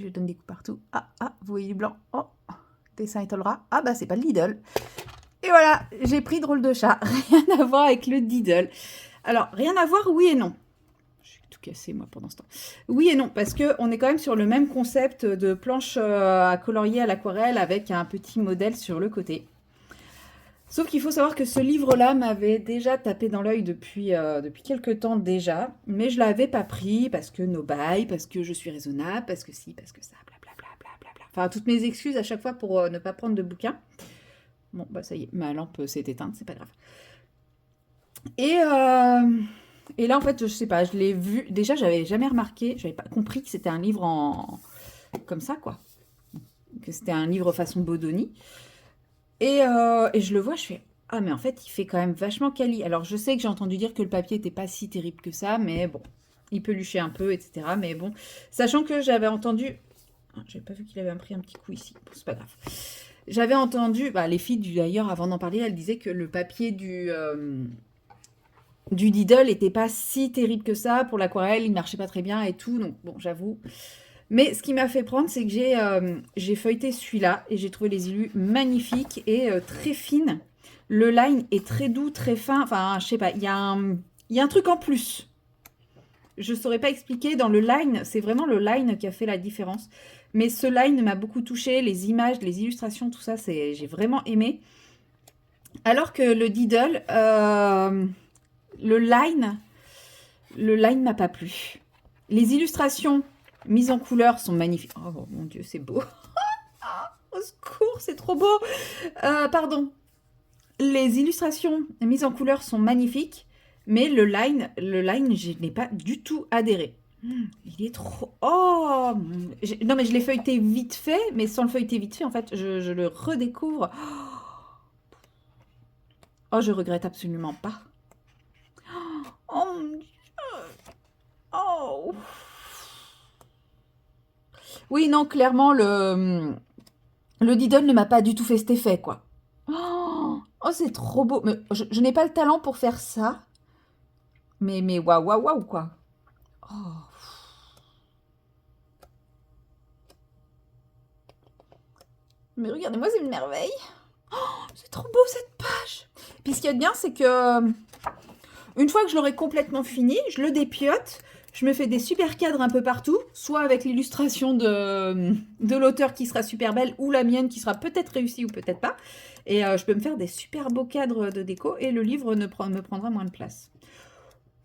donne des coups partout. Ah, vous voyez du blanc. Oh, dessin étoilera. Ah, c'est pas le Lidl. Et voilà, j'ai pris Drôle de chat. Rien à voir avec le Diddle. Alors, rien à voir, oui et non. Je suis tout cassée, moi, pendant ce temps. Oui et non, parce qu'on est quand même sur le même concept de planche à colorier à l'aquarelle avec un petit modèle sur le côté. Sauf qu'il faut savoir que ce livre-là m'avait déjà tapé dans l'œil depuis quelques temps déjà, mais je ne l'avais pas pris parce que no buy, parce que je suis raisonnable, parce que si, parce que ça, blablabla. Enfin, toutes mes excuses à chaque fois pour ne pas prendre de bouquin. Bon, bah ça y est, ma lampe s'est éteinte, c'est pas grave. Et là, en fait, je sais pas, je l'ai vu. Déjà, j'avais jamais remarqué, j'avais pas compris que c'était un livre comme ça, quoi. Que c'était un livre façon Bodoni. Et je le vois, je fais ah, mais en fait, il fait quand même vachement quali. Alors, je sais que j'ai entendu dire que le papier était pas si terrible que ça, mais bon, il peluchait un peu, etc. Mais bon, sachant que j'avais entendu. Ah, j'avais pas vu qu'il avait pris un petit coup ici. Bon, c'est pas grave. J'avais entendu, bah, les filles d'ailleurs, avant d'en parler, elles disaient que le papier du Diddle était pas si terrible que ça. Pour l'aquarelle, il marchait pas très bien et tout. Donc, bon, j'avoue. Mais ce qui m'a fait prendre, c'est que j'ai feuilleté celui-là et j'ai trouvé les illus magnifiques et très fines. Le line est très doux, très fin. Enfin, je sais pas, il y a un truc en plus. Je saurais pas expliquer. Dans le line, c'est vraiment le line qui a fait la différence. Mais ce line m'a beaucoup touché. Les images, les illustrations, tout ça, j'ai vraiment aimé. Alors que le Diddle, le line m'a pas plu. Les illustrations mises en couleur sont magnifiques. Oh mon Dieu, c'est beau. Au secours, c'est trop beau. Pardon. Les illustrations mises en couleur sont magnifiques, mais le line, je n'ai pas du tout adhéré. Il est trop... Oh non, mais je l'ai feuilleté vite fait, mais sans le feuilleter vite fait, en fait, je le redécouvre. Oh, je regrette absolument pas. Oh mon Dieu. Oh. Oui, non, clairement, le Diddle ne m'a pas du tout fait cet effet, quoi. Oh, c'est trop beau. Mais je n'ai pas le talent pour faire ça. Mais waouh, waouh, waouh, quoi. Oh. Mais regardez-moi, c'est une merveille. Oh, c'est trop beau cette page. Puis ce qu'il y a de bien, c'est que une fois que je l'aurai complètement fini, je le dépiote. Je me fais des super cadres un peu partout, soit avec l'illustration de l'auteur qui sera super belle, ou la mienne qui sera peut-être réussie ou peut-être pas. Et je peux me faire des super beaux cadres de déco et le livre me prendra moins de place.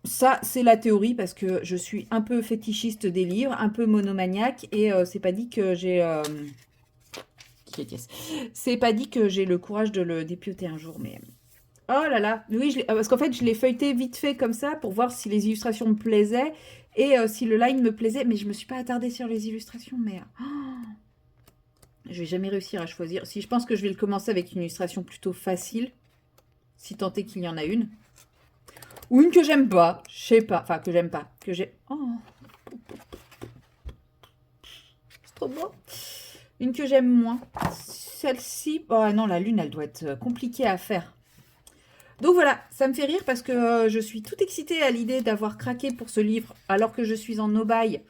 Ça, c'est la théorie parce que je suis un peu fétichiste des livres, un peu monomaniaque et c'est pas dit que j'ai... C'est pas dit que j'ai le courage de le dépioter un jour, mais... Oh là là, oui, parce qu'en fait, je l'ai feuilleté vite fait comme ça pour voir si les illustrations me plaisaient et si le line me plaisait, mais je me suis pas attardée sur les illustrations, mais... je vais jamais réussir à choisir. Si je pense que je vais le commencer avec une illustration plutôt facile, si tant est qu'il y en a une. Ou une que j'aime pas, je sais pas, enfin que j'aime pas, que j'ai... Oh, c'est trop beau. Une que j'aime moins. Celle-ci, oh non, la lune, elle doit être compliquée à faire. Donc voilà, ça me fait rire parce que je suis toute excitée à l'idée d'avoir craqué pour ce livre alors que je suis en no-buy.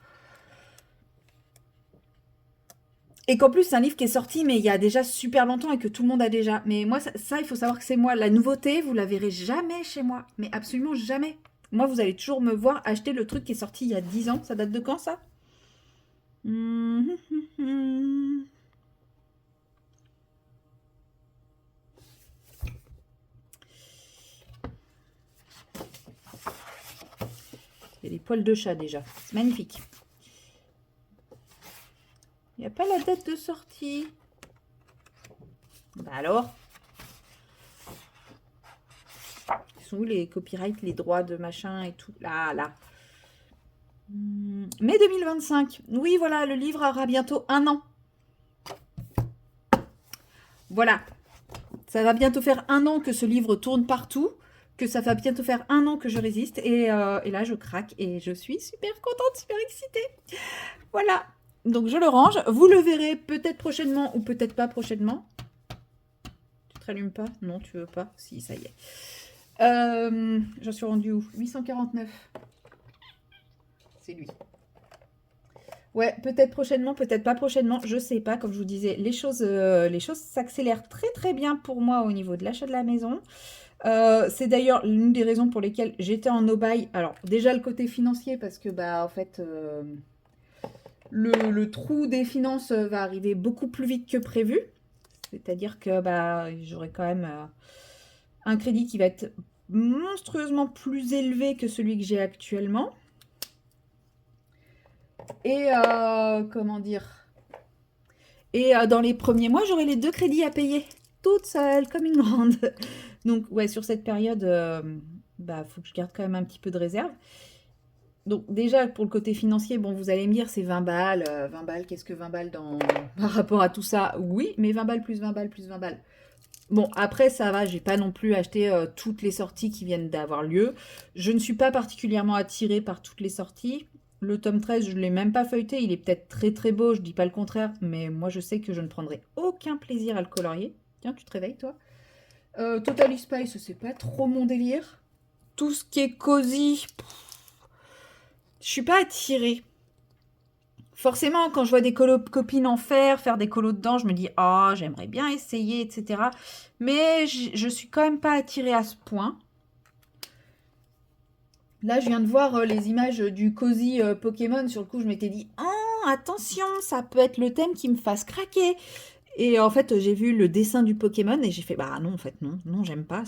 Et qu'en plus, c'est un livre qui est sorti, mais il y a déjà super longtemps et que tout le monde a déjà. Mais moi, ça il faut savoir que c'est moi. La nouveauté, vous la verrez jamais chez moi. Mais absolument jamais. Moi, vous allez toujours me voir acheter le truc qui est sorti il y a 10 ans. Ça date de quand, ça? Il y a des poils de chat déjà. C'est magnifique. Il n'y a pas la date de sortie. Bah alors? Ils sont où les copyrights, les droits de machin et tout? Là, là. Mai 2025. Oui, voilà, le livre aura bientôt 1 an. Voilà. Ça va bientôt faire 1 an que ce livre tourne partout, que ça va bientôt faire 1 an que je résiste. Et là, je craque et je suis super contente, super excitée. Voilà. Donc, je le range. Vous le verrez peut-être prochainement ou peut-être pas prochainement. Tu te rallumes pas? Non, tu veux pas? Si, ça y est. J'en suis rendue où? 849. C'est lui. Ouais, peut-être prochainement, peut-être pas prochainement, je sais pas. Comme je vous disais, les choses s'accélèrent très très bien pour moi au niveau de l'achat de la maison. C'est d'ailleurs l'une des raisons pour lesquelles j'étais en no-buy. Alors déjà le côté financier parce que bah en fait le trou des finances va arriver beaucoup plus vite que prévu. C'est-à-dire que bah j'aurai quand même un crédit qui va être monstrueusement plus élevé que celui que j'ai actuellement. Et comment dire? Et dans les premiers mois, j'aurai les 2 crédits à payer, toute seule, comme une grande. Donc, ouais, sur cette période, bah, faut que je garde quand même un petit peu de réserve. Donc, déjà, pour le côté financier, bon, vous allez me dire, c'est 20 balles. 20 balles, qu'est-ce que 20 balles par rapport à tout ça? Oui, mais 20 balles plus 20 balles plus 20 balles. Bon, après, ça va, j'ai pas non plus acheté toutes les sorties qui viennent d'avoir lieu. Je ne suis pas particulièrement attirée par toutes les sorties. Le tome 13, je ne l'ai même pas feuilleté. Il est peut-être très très beau, je dis pas le contraire, mais moi je sais que je ne prendrai aucun plaisir à le colorier. Tiens, tu te réveilles, toi? Total Spice, c'est pas trop mon délire. Tout ce qui est cosy, je suis pas attirée. Forcément, quand je vois des copines en faire des colos dedans, je me dis, oh, j'aimerais bien essayer, etc. Mais je suis quand même pas attirée à ce point. Là, je viens de voir les images du cozy Pokémon. Sur le coup, je m'étais dit, oh, attention, ça peut être le thème qui me fasse craquer. Et en fait, j'ai vu le dessin du Pokémon et j'ai fait, bah non, en fait, non, non, j'aime pas.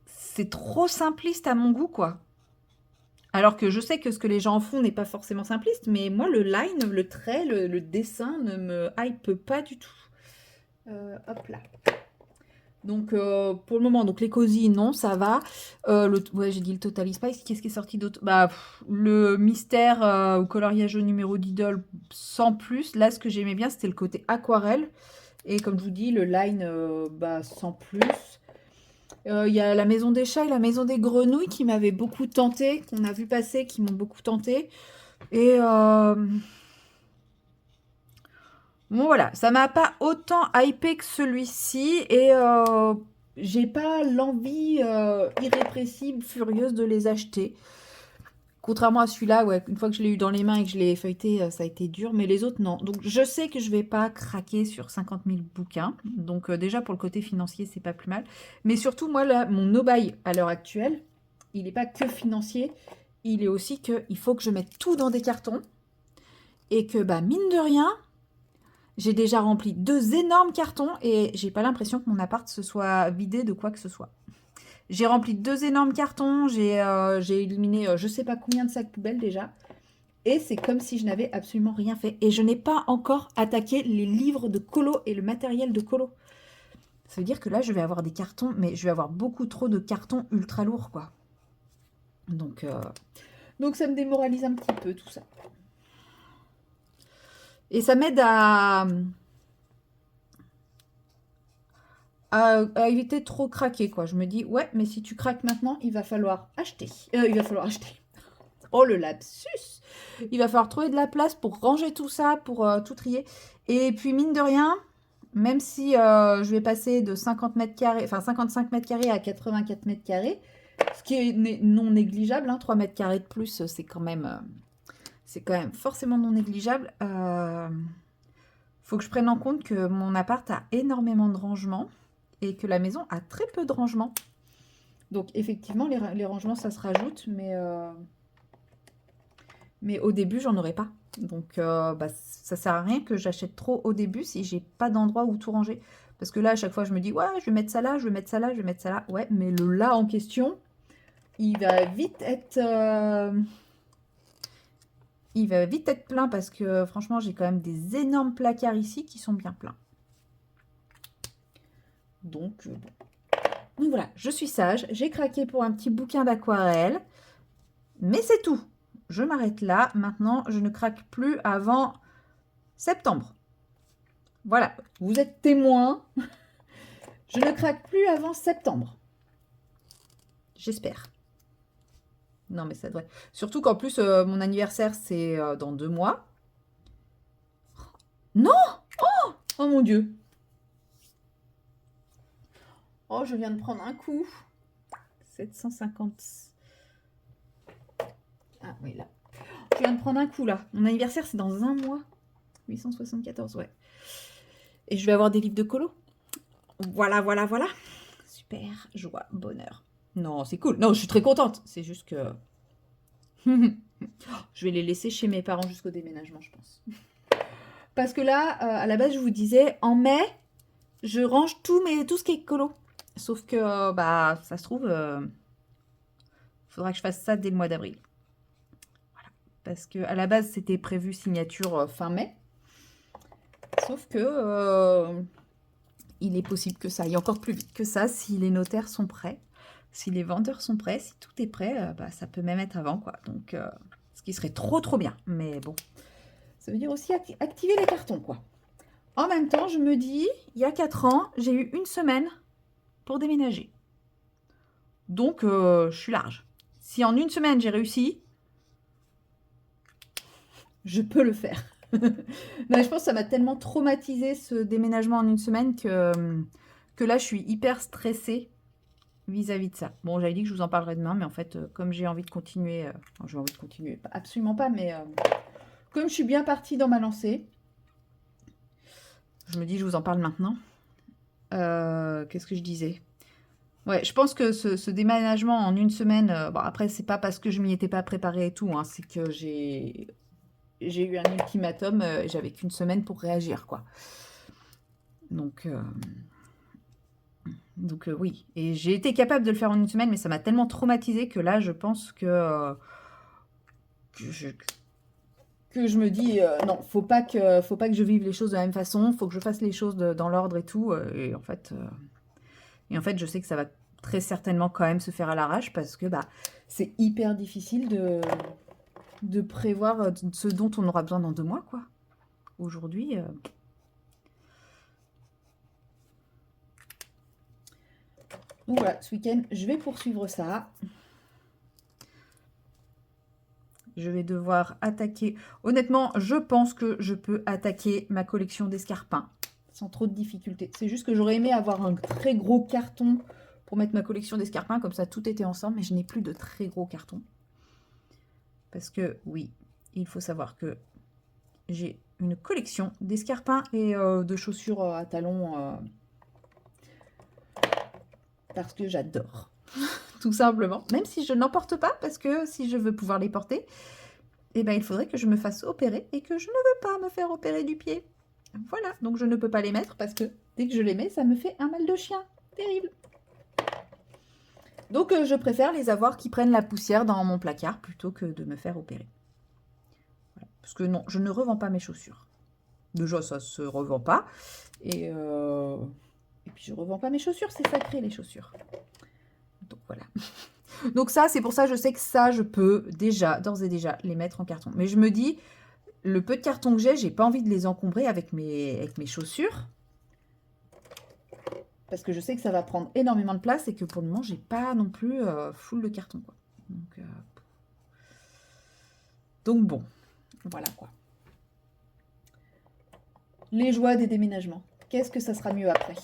C'est trop simpliste à mon goût, quoi. Alors que je sais que ce que les gens en font n'est pas forcément simpliste, mais moi, le line, le trait, le dessin ne me hype pas du tout. Hop là. Donc, pour le moment, donc les cosy, non, ça va. Ouais, j'ai dit le Total Spice. Qu'est-ce qui est sorti d'autre? Bah, le mystère au coloriage au numéro d'idole, sans plus. Là, ce que j'aimais bien, c'était le côté aquarelle. Et comme je vous dis, le line, bah, sans plus. Il y a la maison des chats et la maison des grenouilles qui m'avaient beaucoup tenté, qu'on a vu passer, qui m'ont beaucoup tenté. Et bon, voilà, ça m'a pas autant hypé que celui-ci. Et j'ai pas l'envie irrépressible, furieuse de les acheter. Contrairement à celui-là, ouais, une fois que je l'ai eu dans les mains et que je l'ai feuilleté, ça a été dur, mais les autres, non. Donc je sais que je vais pas craquer sur 50 000 bouquins. Donc déjà, pour le côté financier, c'est pas plus mal. Mais surtout, moi, là, mon no-buy à l'heure actuelle, il n'est pas que financier, il est aussi que il faut que je mette tout dans des cartons. Et que, bah, mine de rien, j'ai déjà rempli 2 énormes cartons et j'ai pas l'impression que mon appart se soit vidé de quoi que ce soit. J'ai rempli 2 énormes cartons, j'ai éliminé je sais pas combien de sacs poubelles déjà. Et c'est comme si je n'avais absolument rien fait. Et je n'ai pas encore attaqué les livres de colo et le matériel de colo. Ça veut dire que là, je vais avoir des cartons, mais je vais avoir beaucoup trop de cartons ultra lourds, quoi. Donc ça me démoralise un petit peu, tout ça. Et ça m'aide à éviter de trop craquer, quoi. Je me dis, ouais, mais si tu craques maintenant, il va falloir acheter. Il va falloir acheter. Oh, le lapsus! Il va falloir trouver de la place pour ranger tout ça, pour tout trier. Et puis, mine de rien, même si je vais passer de 50 mètres carrés, enfin 55 mètres carrés à 84 mètres carrés, ce qui est non négligeable, hein, 3 mètres carrés de plus, c'est quand même forcément non négligeable. Faut que je prenne en compte que mon appart a énormément de rangements et que la maison a très peu de rangements. Donc effectivement, les rangements, ça se rajoute, mais au début, j'en aurais pas. Donc bah, ça sert à rien que j'achète trop au début si j'ai pas d'endroit où tout ranger. Parce que là, à chaque fois, je me dis, ouais, je vais mettre ça là, je vais mettre ça là, je vais mettre ça là. Ouais, mais le là en question, il va vite être... il va vite être plein parce que franchement, j'ai quand même des énormes placards ici qui sont bien pleins. Donc, bon. Donc voilà, je suis sage. J'ai craqué pour un petit bouquin d'aquarelle. Mais c'est tout. Je m'arrête là. Maintenant, je ne craque plus avant septembre. Voilà, vous êtes témoin. Je ne craque plus avant septembre. J'espère. Non, mais ça devrait. Surtout qu'en plus, mon anniversaire, c'est dans 2 mois. Non! Oh mon Dieu! Oh, je viens de prendre un coup. 750. Ah oui, là. Je viens de prendre un coup, là. Mon anniversaire, c'est dans 1 mois. 874, ouais. Et je vais avoir des livres de colo. Voilà, voilà, voilà. Super, joie, bonheur. Non, c'est cool. Non, je suis très contente. C'est juste que... je vais les laisser chez mes parents jusqu'au déménagement, je pense. Parce que là, à la base, je vous disais, en mai, je range tout ce qui est colo. Sauf que, bah, ça se trouve, faudra que je fasse ça dès le mois d'avril. Voilà. Parce que à la base, c'était prévu signature fin mai. Sauf que il est possible que ça aille encore plus vite que ça si les notaires sont prêts, si les vendeurs sont prêts, si tout est prêt, bah, ça peut même être avant, quoi. Donc, ce qui serait trop bien. Mais bon, ça veut dire aussi activer les cartons, quoi. En même temps, je me dis, il y a 4 ans, j'ai eu une semaine pour déménager. Donc, je suis large. Si en une semaine, j'ai réussi, je peux le faire. Non, je pense que ça m'a tellement traumatisé ce déménagement en une semaine que là, je suis hyper stressée vis-à-vis de ça. Bon, j'avais dit que je vous en parlerai demain, mais en fait, comme j'ai envie de continuer, j'ai envie de continuer, absolument pas, mais comme je suis bien partie dans ma lancée, je me dis, je vous en parle maintenant. Qu'est-ce que je disais? Ouais, je pense que ce déménagement en une semaine, bon, après, c'est pas parce que je m'y étais pas préparée et tout, hein, c'est que j'ai eu un ultimatum, j'avais qu'une semaine pour réagir, quoi. Donc, oui. Et j'ai été capable de le faire en une semaine, mais ça m'a tellement traumatisée que là, je pense que je me dis, non, faut pas que je vive les choses de la même façon, faut que je fasse les choses dans l'ordre et tout. Et en fait, je sais que ça va très certainement quand même se faire à l'arrache parce que bah, c'est hyper difficile de prévoir ce dont on aura besoin dans 2 mois, quoi. Aujourd'hui, donc voilà, ce week-end, je vais poursuivre ça. Je vais devoir attaquer. Honnêtement, je pense que je peux attaquer ma collection d'escarpins sans trop de difficultés. C'est juste que j'aurais aimé avoir un très gros carton pour mettre ma collection d'escarpins, comme ça tout était ensemble, mais je n'ai plus de très gros cartons. Parce que oui, il faut savoir que j'ai une collection d'escarpins et de chaussures à talons parce que j'adore. Tout simplement. Même si je n'en porte pas, parce que si je veux pouvoir les porter, eh ben, il faudrait que je me fasse opérer et que je ne veux pas me faire opérer du pied. Voilà, donc je ne peux pas les mettre parce que dès que je les mets, ça me fait un mal de chien. Terrible. Donc je préfère les avoir qui prennent la poussière dans mon placard plutôt que de me faire opérer. Voilà. Parce que non, je ne revends pas mes chaussures. Déjà, ça se revend pas. Et puis je revends pas mes chaussures, c'est sacré les chaussures. Donc voilà. Donc ça, c'est pour ça, je sais que ça, je peux déjà, d'ores et déjà, les mettre en carton. Mais je me dis, le peu de carton que j'ai pas envie de les encombrer avec mes chaussures. Parce que je sais que ça va prendre énormément de place et que pour le moment, j'ai pas non plus full de carton, quoi. Donc bon, voilà quoi. Les joies des déménagements. Qu'est-ce que ça sera mieux après?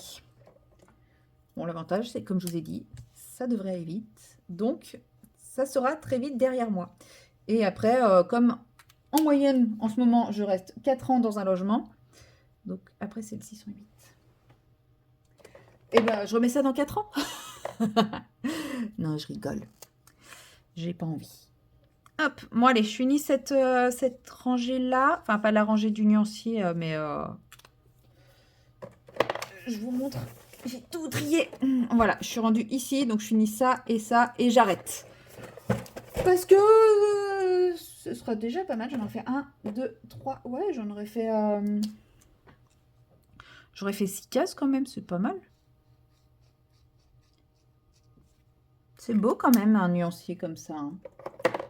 Bon, l'avantage, c'est comme je vous ai dit, ça devrait aller vite. Donc, ça sera très vite derrière moi. Et après, comme en moyenne, en ce moment, je reste 4 ans dans un logement. Donc, après, c'est le 6 ou 8. Et ben, je remets ça dans 4 ans. Non, je rigole. J'ai pas envie. Hop, moi, allez, je finis cette rangée-là. Enfin, pas la rangée du nuancier, mais... Je vous montre. J'ai tout trié. Voilà, je suis rendue ici, donc je finis ça et j'arrête. Parce que ce sera déjà pas mal. J'en aurais fait 1, 2, 3. Ouais, j'en aurais fait... J'aurais fait 6 cases quand même, c'est pas mal. C'est beau quand même, un nuancier comme ça. Hein.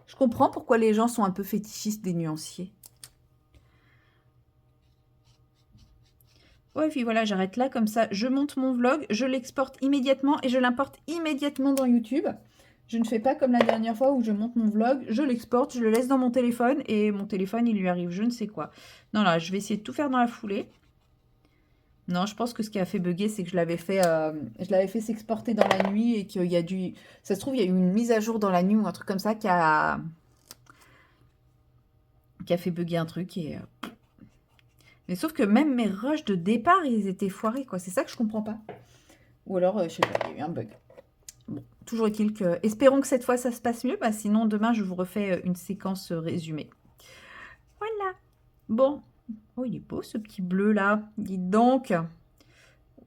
Je comprends pourquoi les gens sont un peu fétichistes des nuanciers. Ouais, puis voilà, j'arrête là, comme ça, je monte mon vlog, je l'exporte immédiatement et je l'importe immédiatement dans YouTube. Je ne fais pas comme la dernière fois où je monte mon vlog, je l'exporte, je le laisse dans mon téléphone et mon téléphone, il lui arrive je ne sais quoi. Non, là, je vais essayer de tout faire dans la foulée. Non, je pense que ce qui a fait bugger, c'est que je l'avais fait s'exporter dans la nuit et qu'il y a dû... Ça se trouve, il y a eu une mise à jour dans la nuit ou un truc comme ça qui a fait bugger un truc et... Mais sauf que même mes rushs de départ, ils étaient foirés, quoi. C'est ça que je comprends pas. Ou alors, je sais pas, il y a eu un bug. Bon, toujours est-il que... Espérons que cette fois, ça se passe mieux. Bah, sinon, demain, je vous refais une séquence résumée. Voilà. Bon. Oh, il est beau, ce petit bleu-là. Dites donc.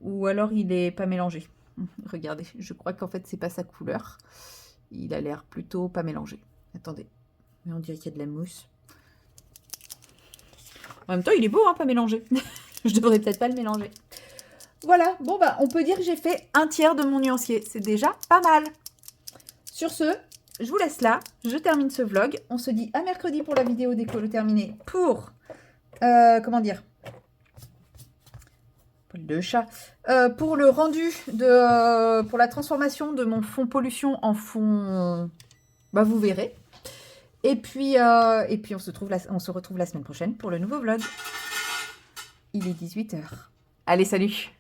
Ou alors, il est pas mélangé. Regardez, je crois qu'en fait, c'est pas sa couleur. Il a l'air plutôt pas mélangé. Attendez. Mais on dirait qu'il y a de la mousse. En même temps, il est beau, hein, pas mélangé. Je devrais peut-être pas le mélanger. Voilà, bon bah on peut dire que j'ai fait un tiers de mon nuancier. C'est déjà pas mal. Sur ce, je vous laisse là. Je termine ce vlog. On se dit à mercredi pour la vidéo déco terminée pour... comment dire, de chat, pour le rendu de pour la transformation de mon fond pollution en fond, bah vous verrez. Et puis on se retrouve la semaine prochaine pour le nouveau vlog. Il est 18 h. Allez, salut!